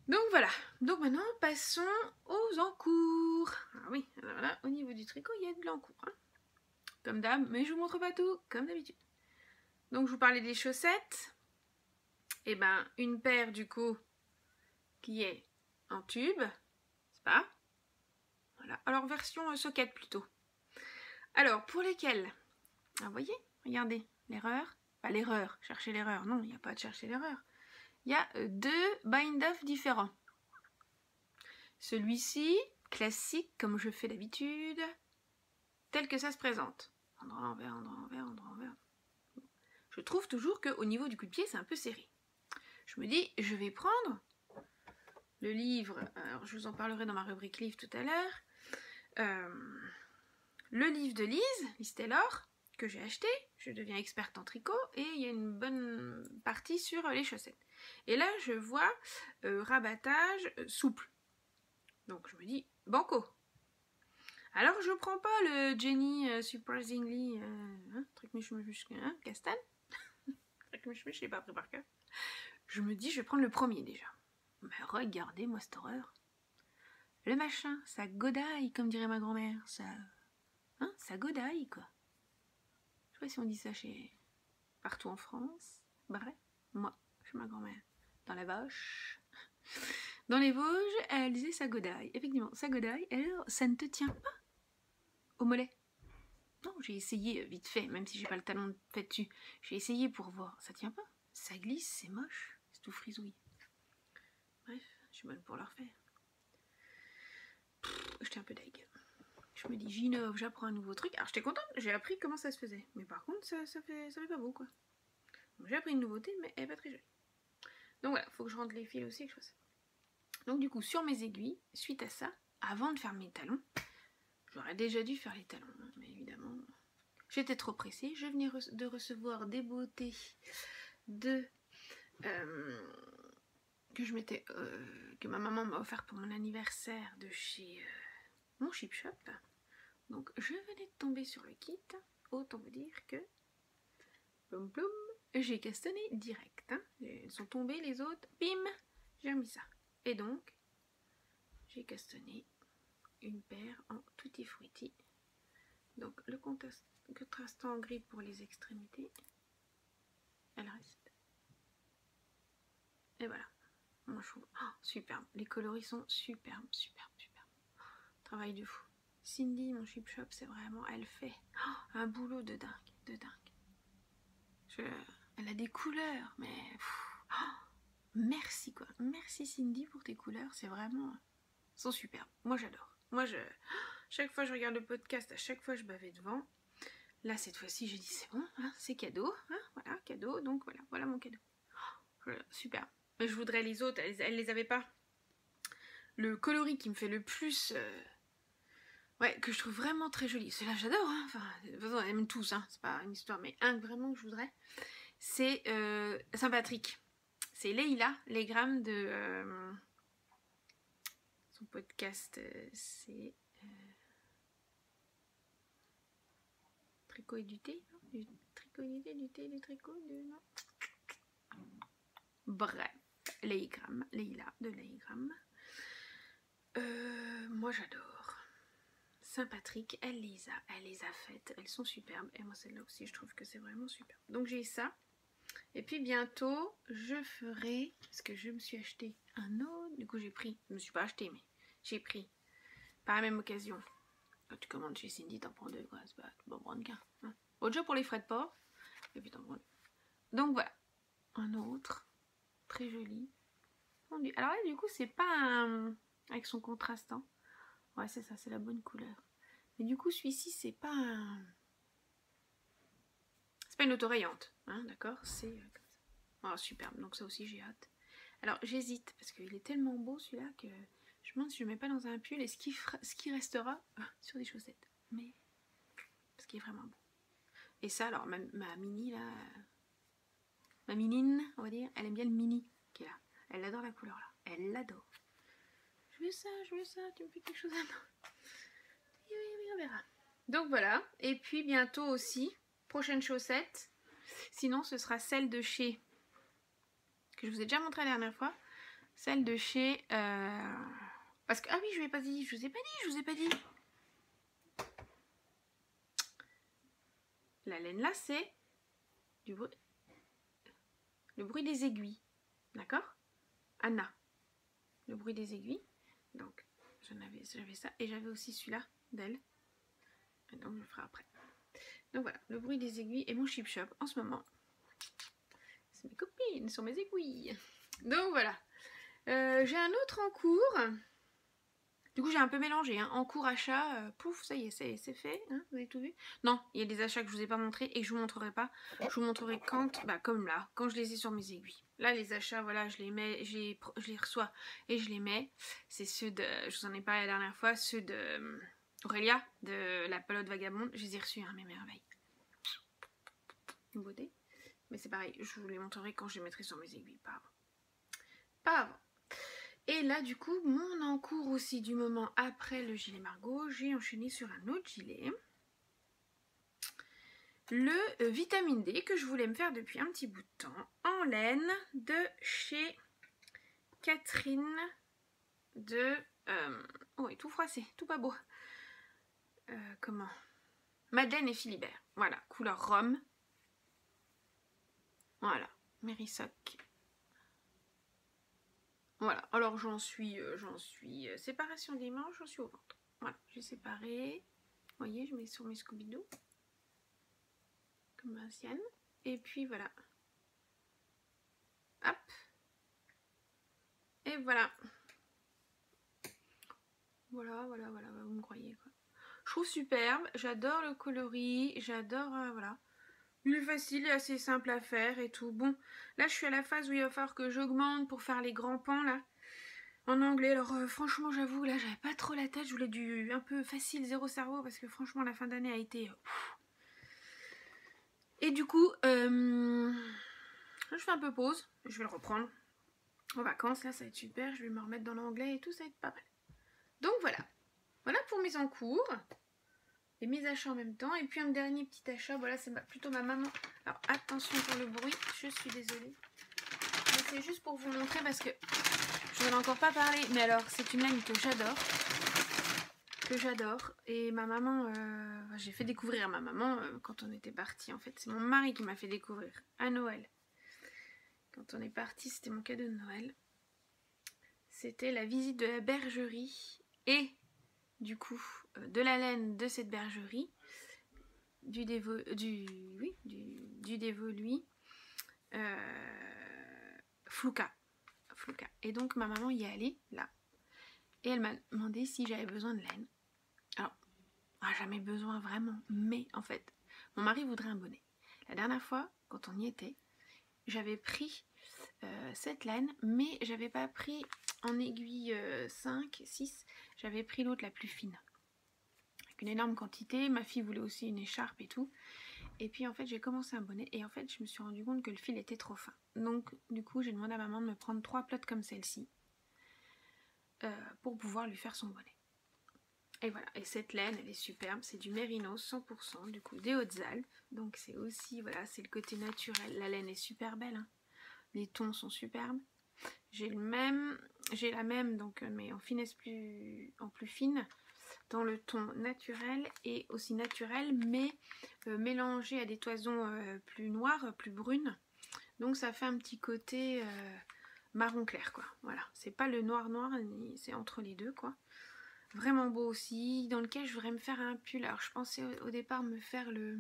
Speaker 1: Donc voilà, donc maintenant passons aux encours. Ah oui, alors là, au niveau du tricot, il y a de l'encours, hein, comme d'hab, mais je vous montre pas tout, comme d'habitude. Donc je vous parlais des chaussettes. Et ben, une paire du coup, qui est en tube, c'est pas. Voilà, alors version socket plutôt. Alors, pour lesquelles, ah, vous voyez, regardez, l'erreur, pas l'erreur, cherchez l'erreur, non, il n'y a pas de chercher l'erreur. Il y a 2 bind-off différents. Celui-ci, classique, comme je fais d'habitude, tel que ça se présente. Endroit envers, endroit envers, endroit envers. Je trouve toujours qu'au niveau du coup de pied, c'est un peu serré. Je me dis, je vais prendre le livre, alors je vous en parlerai dans ma rubrique livre tout à l'heure, le livre de Lise Taylor, que j'ai acheté, je deviens experte en tricot, et il y a une bonne partie sur les chaussettes. Et là, je vois rabattage souple. Donc je me dis, banco. Alors je prends pas le Jenny Surprisingly, truc Castan. Truc je l'ai pas pris par cœur. Je me dis, je vais prendre le premier déjà. Mais regardez-moi cette horreur. Le machin, ça godaille, comme dirait ma grand-mère. Ça godaille, quoi. Je sais pas si on dit ça partout en France. Bref, moi, chez ma grand-mère. Dans la Vache. Dans les Vosges, elle disait ça godaille. Effectivement, ça godaille. Alors, ça ne te tient pas au mollet. Non, j'ai essayé vite fait, même si j'ai pas le talon fait dessus. J'ai essayé pour voir. Ça tient pas. Ça glisse, c'est moche. C'est tout frisouille. Bref, je suis bonne pour le refaire. J'étais un peu deg. Je me dis, j'innove, j'apprends un nouveau truc. Alors j'étais contente, j'ai appris comment ça se faisait. Mais par contre, ça fait pas beau, quoi. J'ai appris une nouveauté, mais elle est pas très jolie. Donc voilà, faut que je rentre les fils aussi, que je fasse. Donc du coup, sur mes aiguilles, suite à ça, avant de faire mes talons, j'aurais déjà dû faire les talons, hein, mais évidemment, j'étais trop pressée. Je venais de recevoir des beautés que ma maman m'a offert pour mon anniversaire de chez mon Chip Shop. Donc je venais de tomber sur le kit, autant vous dire que ploum ploum, j'ai castané direct, hein. Elles sont tombées les autres, bim, j'ai remis ça. Et donc, j'ai castonné une paire en tutti frutti. Donc le contrastant en gris pour les extrémités. Elle reste. Et voilà. Moi je trouve superbe. Les coloris sont superbes, superbes, superbes. Travail de fou. Cindy, mon chip shop, c'est vraiment, elle fait un boulot de dingue, de dingue. Elle a des couleurs, mais merci quoi. Merci Cindy pour tes couleurs, c'est vraiment, elles sont superbes. Moi j'adore. Moi chaque fois je regarde le podcast, à chaque fois je bavais devant. Là cette fois-ci j'ai dit c'est bon, hein, c'est cadeau, hein, voilà cadeau, donc voilà mon cadeau. Super. Mais je voudrais les autres, elles les avaient pas. Le coloris qui me fait le plus, ouais, que je trouve vraiment très joli. Celui-là j'adore, hein. Enfin, de toute façon, elles aiment tous, hein. C'est pas une histoire, mais un vraiment que je voudrais, c'est Saint-Patrick. C'est Leïla, les grammes de son podcast, c'est tricot et du thé, non, du tricot et du thé, du thé, du tricot, non. Bref, Leïla de Leigram. Moi j'adore. Saint-Patrick, elle les a faites, elles sont superbes. Et moi celle-là aussi, je trouve que c'est vraiment superbe. Donc j'ai ça. Et puis bientôt, je ferai, parce que je me suis acheté un autre, du coup j'ai pris, je me suis pas acheté, mais j'ai pris, par la même occasion. Quand tu commandes chez Cindy, t'en prends deux, quoi, c'est pas, tu vas prendre qu'un. Hein. Autre jour pour les frais de port, et puis t'en prends deux. Donc voilà, un autre, très joli. Alors là, du coup, c'est pas un... avec son contrastant. Ouais, c'est ça, c'est la bonne couleur. Mais du coup, celui-ci, c'est pas un... c'est pas une autorayante, hein, d'accord? C'est comme ça. Oh, superbe, donc ça aussi, j'ai hâte. Alors, j'hésite, parce qu'il est tellement beau, celui-là, que je me demande si je le mets pas dans un pull et ce qui restera sur des chaussettes. Mais, parce qu'il est vraiment beau. Et ça, alors, ma mini, là... ma minine, on va dire, elle aime bien le mini qui est là. Elle adore la couleur, là. Elle l'adore. Je veux ça, tu me fais quelque chose à nous. Oui, on verra. Donc voilà, et puis bientôt aussi, prochaine chaussette. Sinon, ce sera celle de chez, que je vous ai déjà montré la dernière fois. Celle de chez, parce que, ah oui, je vous ai pas dit. La laine là, c'est le bruit des aiguilles. D'accord? Anna. Le bruit des aiguilles. Donc, j'avais ça. Et j'avais aussi celui-là d'elle. Donc, je le ferai après. Donc voilà, le bruit des aiguilles et mon chip shop en ce moment. C'est mes copines, sont mes aiguilles. Donc voilà. J'ai un autre en cours. Du coup, j'ai un peu mélangé. Hein. En cours achat, pouf, ça y est, c'est fait. Hein, vous avez tout vu? Non, il y a des achats que je vous ai pas montrés et que je vous montrerai pas. Je vous montrerai quand, comme là, quand je les ai sur mes aiguilles. Là, les achats, voilà, je les mets, je les reçois et je les mets. C'est ceux de, je vous en ai parlé la dernière fois, ceux de Aurélia, de la pelote vagabonde. Je les ai reçus, hein, mes merveilles. Une beauté. Mais c'est pareil, je vous les montrerai quand je les mettrai sur mes aiguilles, pas avant. Pas avant. Et là, du coup, mon encours aussi du moment après le gilet Margot, j'ai enchaîné sur un autre gilet. Le vitamine D que je voulais me faire depuis un petit bout de temps, en laine, de chez Catherine de... oh, il est tout froissé, tout pas beau. Comment? Madeleine et Philibert. Voilà, couleur rhum. Voilà, Mérisoc. Voilà, alors j'en suis séparation des manches, j'en suis au ventre. Voilà, j'ai séparé. Vous voyez, je mets sur mes Scooby-Doo. Comme ancienne. Et puis voilà. Hop. Et voilà. Voilà, vous me croyez quoi. Je trouve superbe, j'adore le coloris, j'adore, voilà. Il est facile et assez simple à faire et tout. Bon, là je suis à la phase où il va falloir que j'augmente pour faire les grands pans là. En anglais, alors franchement j'avoue, là j'avais pas trop la tête, je voulais du un peu facile, zéro cerveau, parce que franchement la fin d'année a été... Et du coup, je fais un peu pause, je vais le reprendre en vacances, là ça va être super, je vais me remettre dans l'anglais et tout, ça va être pas mal. Donc voilà, voilà pour mes encours. Et mes achats en même temps. Et puis un dernier petit achat. Voilà, c'est plutôt ma maman. Alors attention pour le bruit. Je suis désolée. Mais c'est juste pour vous montrer parce que Je n'en ai encore pas parlé, mais alors c'est une laine que j'adore. Et ma maman, j'ai fait découvrir à ma maman quand on était partis. En fait, c'est mon mari qui m'a fait découvrir à Noël. Quand on est parti, c'était mon cadeau de Noël. C'était la visite de la bergerie et du coup de la laine de cette bergerie, du dévolu, Flouka. Et donc ma maman y est allée là et elle m'a demandé si j'avais besoin de laine. Alors, jamais besoin vraiment, mais en fait, mon mari voudrait un bonnet. La dernière fois, quand on y était, j'avais pris cette laine, mais j'avais pas pris en aiguille 5, 6, j'avais pris l'autre la plus fine. Avec une énorme quantité, ma fille voulait aussi une écharpe et tout. Et puis en fait j'ai commencé un bonnet et en fait je me suis rendu compte que le fil était trop fin. Donc du coup j'ai demandé à maman de me prendre 3 plottes comme celle-ci pour pouvoir lui faire son bonnet. Et voilà, et cette laine elle est superbe, c'est du mérinos 100%, du coup des Hautes-Alpes. Donc c'est aussi, voilà, c'est le côté naturel. La laine est super belle, hein. Les tons sont superbes. J'ai la même donc mais en finesse en plus fine, dans le ton naturel et aussi naturel, mais mélangé à des toisons plus noires, plus brunes. Donc ça fait un petit côté marron clair, quoi. Voilà, c'est pas le noir, c'est entre les deux, quoi. Vraiment beau aussi, dans lequel je voudrais me faire un pull. Alors je pensais au départ me faire le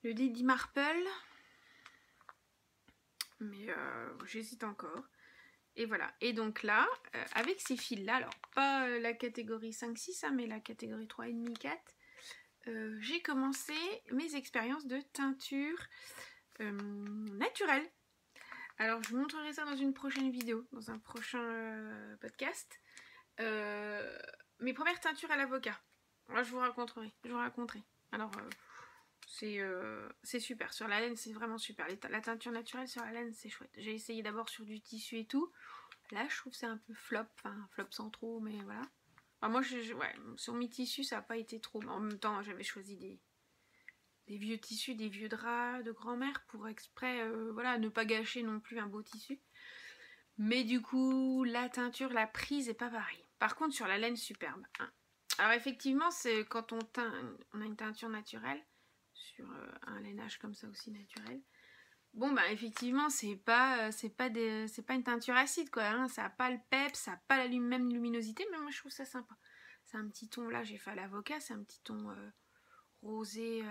Speaker 1: Lady Marple, mais j'hésite encore. Et voilà, et donc là, avec ces fils-là, alors pas la catégorie 5-6, hein, mais la catégorie 3,5-4, j'ai commencé mes expériences de teinture naturelle. Alors je vous montrerai ça dans une prochaine vidéo, dans un prochain podcast. Mes premières teintures à l'avocat. Là je vous raconterai. Alors c'est super. Sur la laine, c'est vraiment super. La teinture naturelle sur la laine, c'est chouette. J'ai essayé d'abord sur du tissu et tout. Là, je trouve que c'est un peu flop. Enfin, flop sans trop, mais voilà. Enfin, moi, ouais, sur mes tissus, ça n'a pas été trop. Mais en même temps, j'avais choisi des vieux tissus, des vieux draps de grand-mère pour exprès, voilà, ne pas gâcher non plus un beau tissu. Mais du coup, la teinture, la prise est pas pareil. Par contre, sur la laine, superbe. Hein. Alors effectivement, c'est quand on a une teinture naturelle, sur un lainage comme ça aussi naturel. Bon bah effectivement c'est pas une teinture acide quoi, hein. Ça n'a pas le pep, ça n'a pas la même luminosité, mais moi je trouve ça sympa. C'est un petit ton, là j'ai fait à l'avocat, c'est un petit ton rosé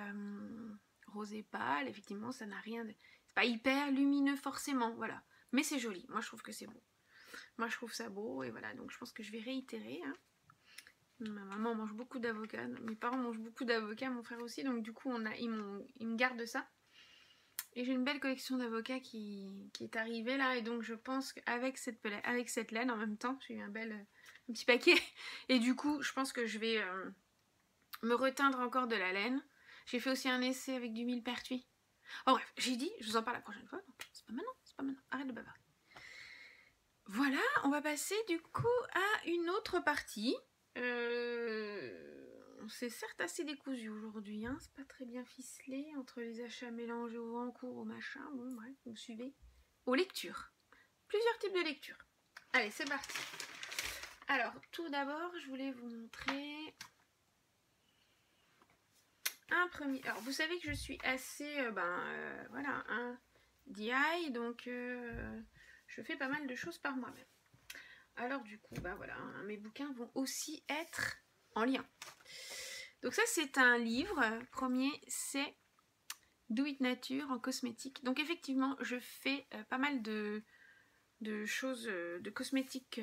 Speaker 1: pâle, effectivement ça n'a rien de... C'est pas hyper lumineux forcément, voilà. Mais c'est joli, moi je trouve que c'est beau. Moi je trouve ça beau et voilà, donc je pense que je vais réitérer. Hein. Ma maman mange beaucoup d'avocats, mes parents mangent beaucoup d'avocats, mon frère aussi, donc du coup ils me gardent ça. Et j'ai une belle collection d'avocats qui est arrivée là, et donc je pense qu'avec cette laine en même temps, j'ai eu un petit paquet, et du coup je pense que je vais me reteindre encore de la laine. J'ai fait aussi un essai avec du millepertuis. Oh bref, j'ai dit, je vous en parle la prochaine fois, c'est pas maintenant, arrête de bavarder. Voilà, on va passer du coup à une autre partie. C'est certes assez décousu aujourd'hui, hein, c'est pas très bien ficelé entre les achats mélangés au en cours, au machin, bon bref, vous me suivez. Aux lectures. Plusieurs types de lectures. Allez, c'est parti. Alors, tout d'abord, je voulais vous montrer un premier... Alors, vous savez que je suis assez, voilà, un DIY, donc je fais pas mal de choses par moi-même. Alors du coup, bah voilà, hein, mes bouquins vont aussi être en lien. Donc ça, c'est un livre. Premier, c'est Do It Nature en cosmétique. Donc effectivement, je fais pas mal de choses, de cosmétiques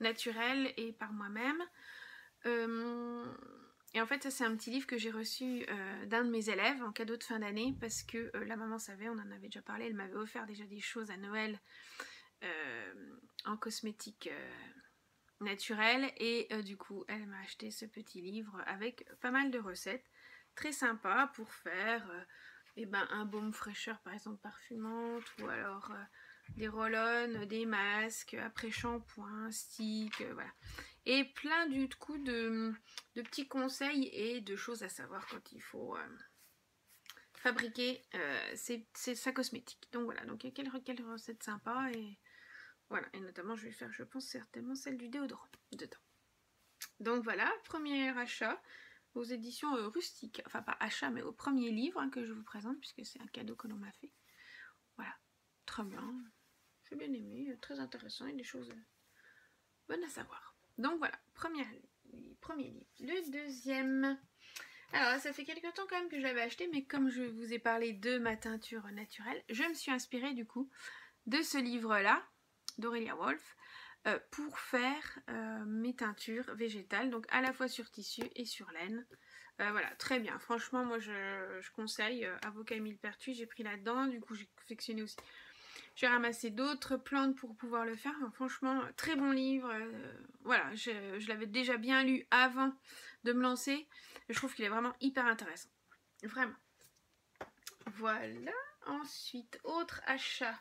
Speaker 1: naturelles et par moi-même. Et en fait, ça c'est un petit livre que j'ai reçu d'un de mes élèves en cadeau de fin d'année parce que la maman savait, on en avait déjà parlé, elle m'avait offert déjà des choses à Noël en cosmétique naturelle et du coup elle m'a acheté ce petit livre avec pas mal de recettes très sympa pour faire un baume fraîcheur par exemple parfumante, ou alors des roll-on, des masques après shampoing, stick, voilà, et plein du coup de petits conseils et de choses à savoir quand il faut fabriquer sa cosmétique. Donc voilà, donc il y a quelques recettes sympas et Voilà, et notamment je vais faire, je pense, certainement celle du déodorant dedans. Donc voilà, premier achat aux éditions Rustiques. Enfin pas achat, mais au premier livre hein, que je vous présente, puisque c'est un cadeau que l'on m'a fait. Voilà, très bien. J'ai bien aimé, très intéressant et des choses bonnes à savoir. Donc voilà, premier livre. Le deuxième... Alors là, ça fait quelques temps quand même que je l'avais acheté, mais comme je vous ai parlé de ma teinture naturelle, je me suis inspirée du coup de ce livre-là, d'Aurelia Wolf, pour faire mes teintures végétales, donc à la fois sur tissu et sur laine. Voilà, très bien. Franchement, moi je conseille Avocat et Millepertuis, j'ai pris là-dedans, du coup j'ai confectionné aussi. J'ai ramassé d'autres plantes pour pouvoir le faire. Franchement, très bon livre. Voilà, je l'avais déjà bien lu avant de me lancer. Je trouve qu'il est vraiment hyper intéressant. Vraiment. Voilà. Ensuite, autre achat.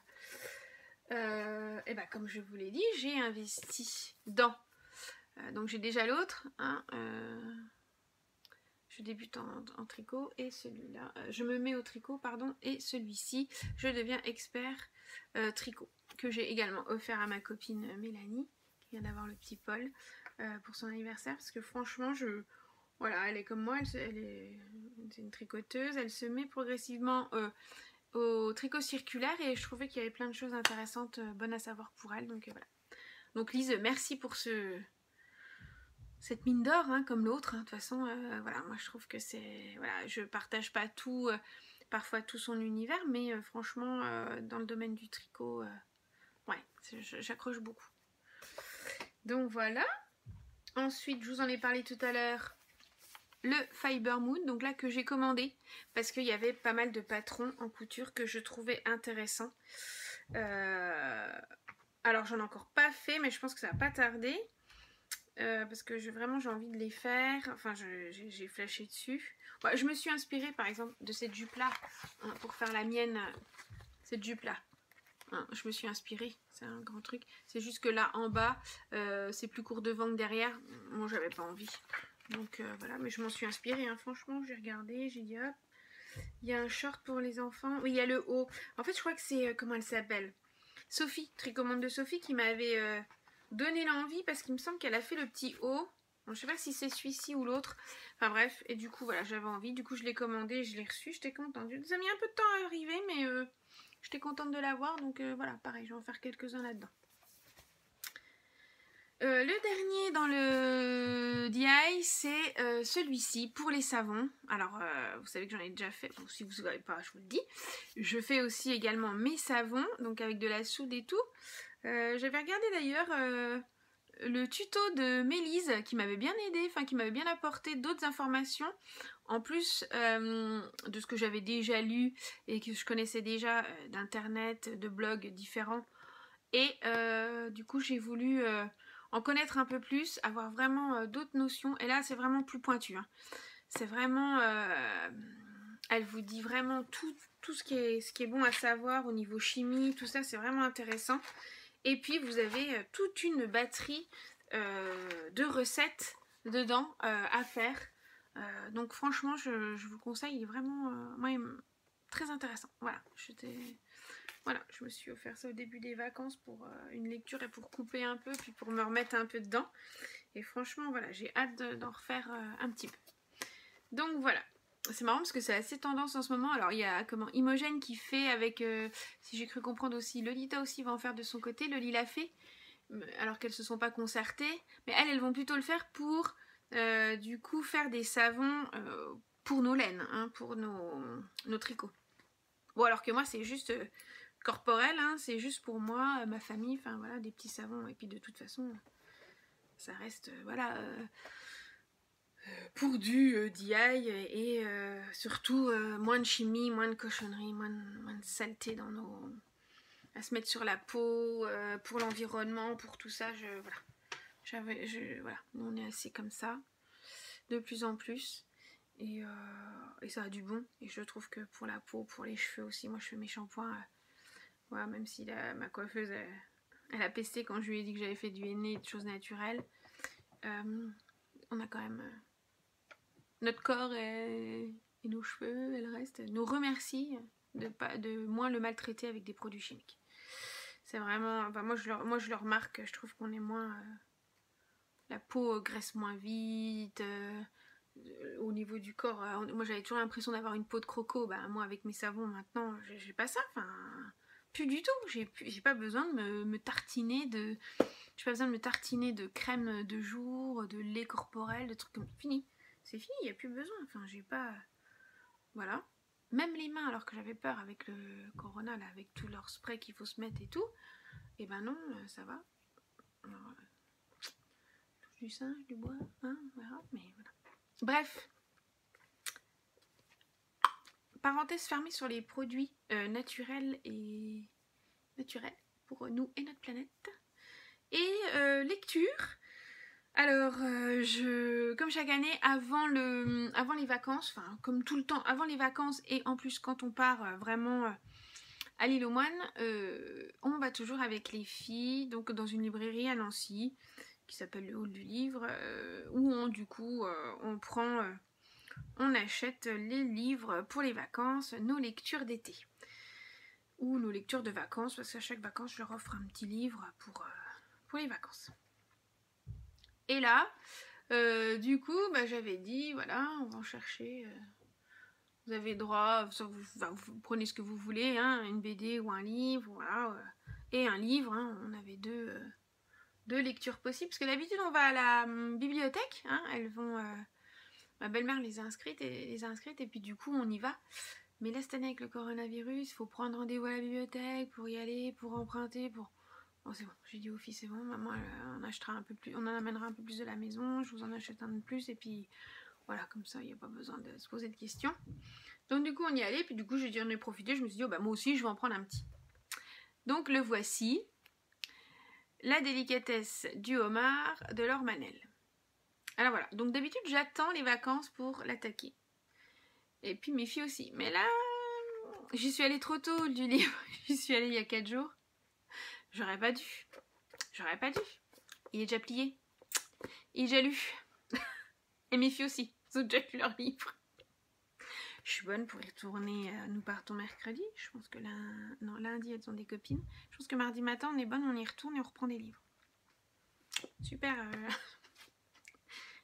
Speaker 1: Et ben, comme je vous l'ai dit, j'ai investi dans. Donc j'ai déjà l'autre. Hein, je débute en tricot et celui-là, je me mets au tricot, pardon, et celui-ci, je deviens expert tricot, que j'ai également offert à ma copine Mélanie, qui vient d'avoir le petit Paul, pour son anniversaire, parce que franchement, voilà, elle est comme moi, c'est une tricoteuse, elle se met progressivement au tricot circulaire, et je trouvais qu'il y avait plein de choses intéressantes, bonnes à savoir pour elle, donc voilà. Donc Lise, merci pour cette mine d'or, hein, comme l'autre, hein. De toute façon, voilà, moi je trouve que c'est... Voilà, je partage pas tout, parfois tout son univers, mais franchement, dans le domaine du tricot, ouais, j'accroche beaucoup. Donc voilà. Ensuite, je vous en ai parlé tout à l'heure, le Fiber Moon, donc là que j'ai commandé, parce qu'il y avait pas mal de patrons en couture que je trouvais intéressants. Alors j'en ai encore pas fait, mais je pense que ça va pas tarder. Parce que vraiment j'ai envie de les faire, enfin j'ai flashé dessus. Ouais, je me suis inspirée par exemple de cette jupe là hein, pour faire la mienne, cette jupe là. Hein, je me suis inspirée, c'est un grand truc. C'est juste que là en bas c'est plus court devant que derrière. Moi j'avais pas envie. Donc voilà, mais je m'en suis inspirée, hein. Franchement j'ai regardé, j'ai dit hop. Il y a un short pour les enfants. Oui, il y a le haut. En fait je crois que c'est, comment elle s'appelle, Sophie, Tricommande de Sophie qui m'avait... donner l'envie parce qu'il me semble qu'elle a fait le petit haut. Bon, je sais pas si c'est celui-ci ou l'autre. Enfin bref, et du coup voilà, j'avais envie. Du coup je l'ai commandé et je l'ai reçu. J'étais contente. Ça a mis un peu de temps à arriver, mais j'étais contente de l'avoir. Donc voilà, pareil, je vais en faire quelques-uns là-dedans. Le dernier dans le DI, c'est celui-ci pour les savons. Alors, vous savez que j'en ai déjà fait. Bon, si vous ne savez pas, je vous le dis. Je fais aussi également mes savons, donc avec de la soude et tout. J'avais regardé d'ailleurs le tuto de Mélise qui m'avait bien aidé, enfin qui m'avait bien apporté d'autres informations en plus de ce que j'avais déjà lu et que je connaissais déjà d'internet, de blogs différents. Et du coup j'ai voulu en connaître un peu plus, avoir vraiment d'autres notions. Et là c'est vraiment plus pointu. Hein. C'est vraiment... elle vous dit vraiment tout ce qui est bon à savoir au niveau chimie, tout ça c'est vraiment intéressant. Et puis vous avez toute une batterie de recettes dedans à faire. Donc franchement je vous conseille, il est vraiment très intéressant. Voilà, je me suis offert ça au début des vacances pour une lecture et pour couper un peu, puis pour me remettre un peu dedans. Et franchement voilà, j'ai hâte d'en refaire un petit peu. Donc voilà. C'est marrant parce que c'est assez tendance en ce moment. Alors il y a Imogène qui fait avec, si j'ai cru comprendre aussi, Lolita aussi va en faire de son côté, Loli l'a fait, alors qu'elles se sont pas concertées. Mais elles vont plutôt le faire pour du coup faire des savons pour nos laines, hein, pour nos tricots. Bon alors que moi c'est juste corporel, hein, c'est juste pour moi, ma famille, enfin voilà, des petits savons. Et puis de toute façon, ça reste, voilà... pour du DI et surtout moins de chimie, moins de cochonnerie, moins de saleté dans à se mettre sur la peau, pour l'environnement, pour tout ça, voilà, nous on est assez comme ça, de plus en plus, et ça a du bon, et je trouve que pour la peau, pour les cheveux aussi, moi je fais mes shampoings, voilà, même si ma coiffeuse, elle a pesté quand je lui ai dit que j'avais fait du henné et de choses naturelles, on a quand même... notre corps et nos cheveux et le reste nous remercient de moins le maltraiter avec des produits chimiques. C'est vraiment... Enfin, moi, je le remarque, je trouve qu'on est moins... la peau graisse moins vite. Au niveau du corps, moi j'avais toujours l'impression d'avoir une peau de croco. Bah, moi, avec mes savons, maintenant, j'ai pas ça. Enfin, plus du tout. J'ai pas besoin de me tartiner de... J'ai pas besoin de me tartiner de crème de jour, de lait corporel, de trucs comme... Fini. C'est fini, il n'y a plus besoin. Enfin, j'ai pas... Voilà. Même les mains, alors que j'avais peur avec le corona, là, avec tout leur spray qu'il faut se mettre et tout, et ben non, ça va. Alors, du singe, du bois, hein, on verra, mais voilà. Bref. Parenthèse fermée sur les produits naturels et naturels pour nous et notre planète. Et lecture. Alors, comme chaque année, avant les vacances, enfin comme tout le temps, avant les vacances et en plus quand on part vraiment à l'île aux Moines, on va toujours avec les filles, donc dans une librairie à Nancy, qui s'appelle le Hall du Livre, où on achète les livres pour les vacances, nos lectures d'été. Ou nos lectures de vacances, parce qu'à chaque vacances, je leur offre un petit livre pour les vacances. Et là, du coup, bah, j'avais dit, voilà, on va en chercher. Vous avez droit, vous prenez ce que vous voulez, hein, une BD ou un livre, voilà, et un livre, hein, on avait deux lectures possibles. Parce que d'habitude, on va à la bibliothèque, hein, elles vont... ma belle-mère les a inscrites, et puis du coup, on y va. Mais là, cette année, avec le coronavirus, il faut prendre rendez-vous à la bibliothèque pour y aller, pour emprunter, pour... Bon, c'est bon, j'ai dit aux filles, c'est bon, maman, on achètera un peu plus, on en amènera un peu plus de la maison, je vous en achète un de plus, et puis voilà, comme ça, il n'y a pas besoin de se poser de questions. Donc du coup, on y allait, puis du coup, j'ai dit, on en ai profité, je me suis dit, oh, bah, moi aussi, je vais en prendre un petit. Donc le voici, La délicatesse du homard de Laure Manel. Alors voilà, donc d'habitude, j'attends les vacances pour l'attaquer. Et puis mes filles aussi, mais là, j'y suis allée trop tôt du livre, j'y suis allée il y a 4 jours. J'aurais pas dû. Il est déjà plié. Il est déjà lu. Et mes filles aussi. Ils ont déjà lu leur livre. Je suis bonne pour y retourner. Nous partons mercredi. Je pense que lundi, elles ont des copines. Je pense que mardi matin, on est bonne, on y retourne et on reprend des livres. Super.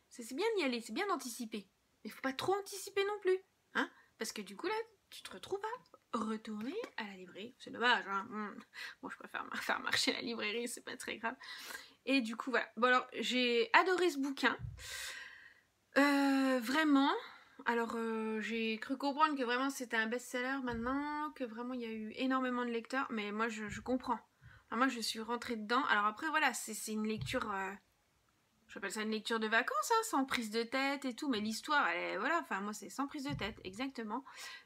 Speaker 1: C'est bien d'y aller, c'est bien d'anticiper. Mais faut pas trop anticiper non plus. Hein, parce que du coup, là, tu te retrouves à retourner à la librairie. C'est dommage, hein. Bon, je préfère faire marcher la librairie, c'est pas très grave. Et du coup, voilà. Bon, alors, j'ai adoré ce bouquin. Vraiment. Alors, j'ai cru comprendre que vraiment c'était un best-seller maintenant, que vraiment il y a eu énormément de lecteurs, mais moi, je comprends. Alors, moi, je suis rentrée dedans. Alors après, voilà, c'est une lecture... J'appelle ça une lecture de vacances, hein, sans prise de tête et tout, mais l'histoire, elle est, voilà, enfin moi c'est sans prise de tête, exactement.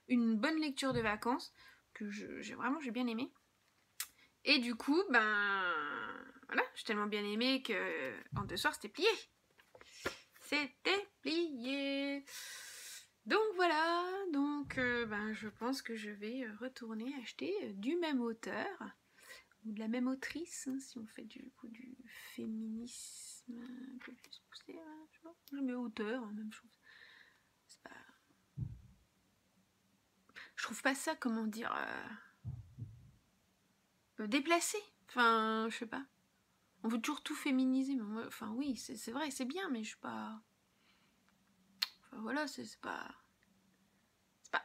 Speaker 1: Une bonne lecture de vacances que j'ai bien aimé. Et du coup, ben voilà, j'ai tellement bien aimé que en 2 soirs c'était plié. C'était plié. Donc voilà, donc ben je pense que je vais retourner acheter du même auteur ou de la même autrice, hein, si on fait du féminisme un peu plus poussé, hein, je sais pas. Je mets auteur, même chose. C'est pas... Je trouve pas ça, comment dire, déplacé. Enfin, je sais pas. On veut toujours tout féminiser, mais moi, enfin oui, c'est vrai, c'est bien, mais je suis pas... Enfin voilà, c'est pas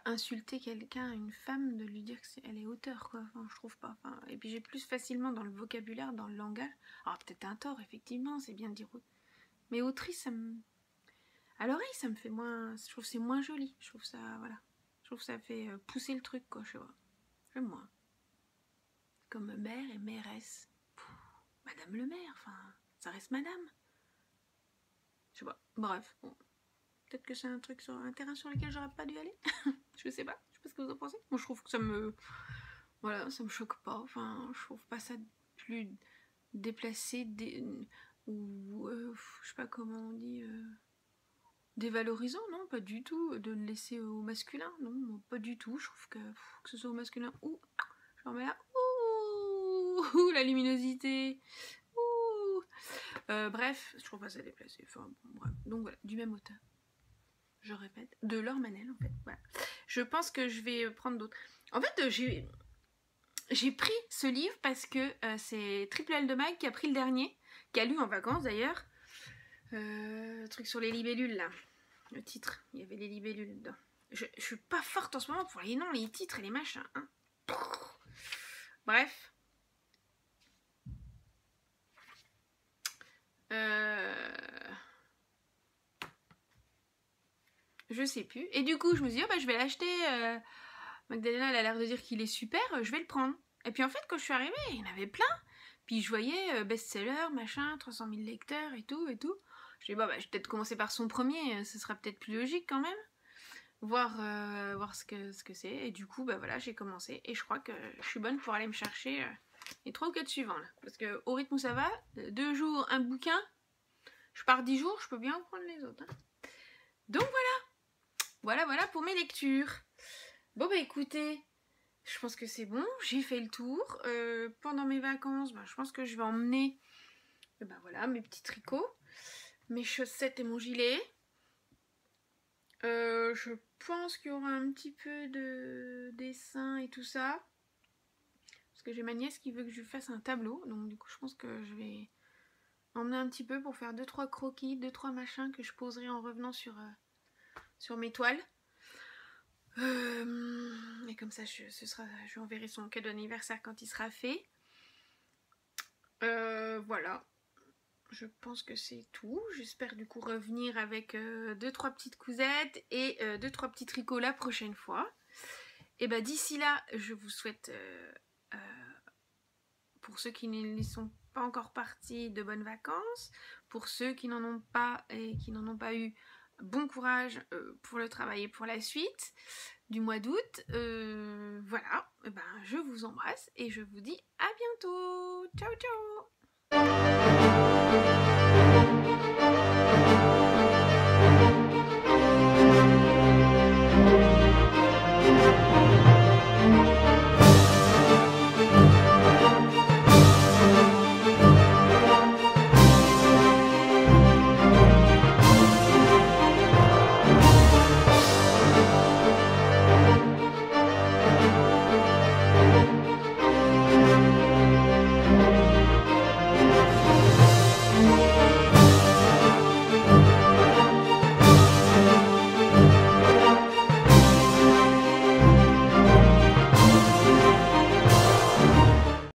Speaker 1: insulter quelqu'un, une femme, de lui dire qu'elle est auteur, quoi. Enfin, je trouve pas. Enfin, et puis j'ai plus facilement dans le vocabulaire, dans le langage. Alors peut-être un tort, effectivement, c'est bien de dire... Mais autrice, ça me... À l'oreille, ça me fait moins... Je trouve que c'est moins joli. Je trouve ça... Voilà. Je trouve que ça fait pousser le truc, quoi, je sais pas. J'aime moins. Comme mère et mairesse. Pff, Madame le maire, enfin... Ça reste madame. Je sais pas. Bref, bon. Peut-être que c'est un truc sur un terrain sur lequel j'aurais pas dû aller. Je sais pas. Je sais pas ce que vous en pensez. Moi, je trouve que ça me... Voilà, ça me choque pas. Enfin, je trouve pas ça plus déplacé, ou... je sais pas comment on dit... dévalorisant, non, pas du tout, de le laisser au masculin, non, pas du tout, je trouve que ce soit au masculin, ouh, je remets là, ouh, la luminosité, ouh, bref, je trouve pas ça déplacé, enfin, bon, bref, donc voilà, du même auteur, je répète, de Laure Manel, en fait, voilà, je pense que je vais prendre d'autres, en fait, j'ai pris ce livre parce que c'est Triple L de Mag qui a pris le dernier, qui a lu en vacances d'ailleurs. Truc sur les libellules là. Le titre, il y avait les libellules dedans. Je suis pas forte en ce moment pour les noms, les titres et les machins. Hein. Bref. Je sais plus. Et du coup, je me suis dit, oh, bah, je vais l'acheter. Magdalena, elle a l'air de dire qu'il est super, je vais le prendre. Et puis en fait, quand je suis arrivée, il y en avait plein. Puis je voyais best-seller, machin, 300 000 lecteurs et tout, et tout. Je dis, bah, je vais peut-être commencer par son premier, ce sera peut-être plus logique quand même. Voir ce que c'est. Et du coup, bah voilà, j'ai commencé. Et je crois que je suis bonne pour aller me chercher les 3 ou 4 suivants. Là. Parce que au rythme où ça va, 2 jours, un bouquin, je pars 10 jours, je peux bien prendre les autres. Hein. Donc voilà pour mes lectures. Bon bah écoutez, je pense que c'est bon, j'ai fait le tour. Pendant mes vacances, je pense que je vais emmener voilà, mes petits tricots, mes chaussettes et mon gilet. Je pense qu'il y aura un petit peu de dessin et tout ça. Parce que j'ai ma nièce qui veut que je lui fasse un tableau. Donc du coup je pense que je vais emmener un petit peu pour faire 2-3 croquis, 2-3 machins que je poserai en revenant sur mes toiles. Et comme ça je lui enverrai son cadeau d'anniversaire quand il sera fait. Voilà. Je pense que c'est tout. J'espère du coup revenir avec 2-3 petites cousettes et 2-3 petits tricots la prochaine fois. Et bah d'ici là, je vous souhaite, pour ceux qui n'y sont pas encore partis, de bonnes vacances. Pour ceux qui n'en ont pas et qui n'en ont pas eu, bon courage pour le travail et pour la suite du mois d'août. Voilà, je vous embrasse et je vous dis à bientôt. Ciao ciao.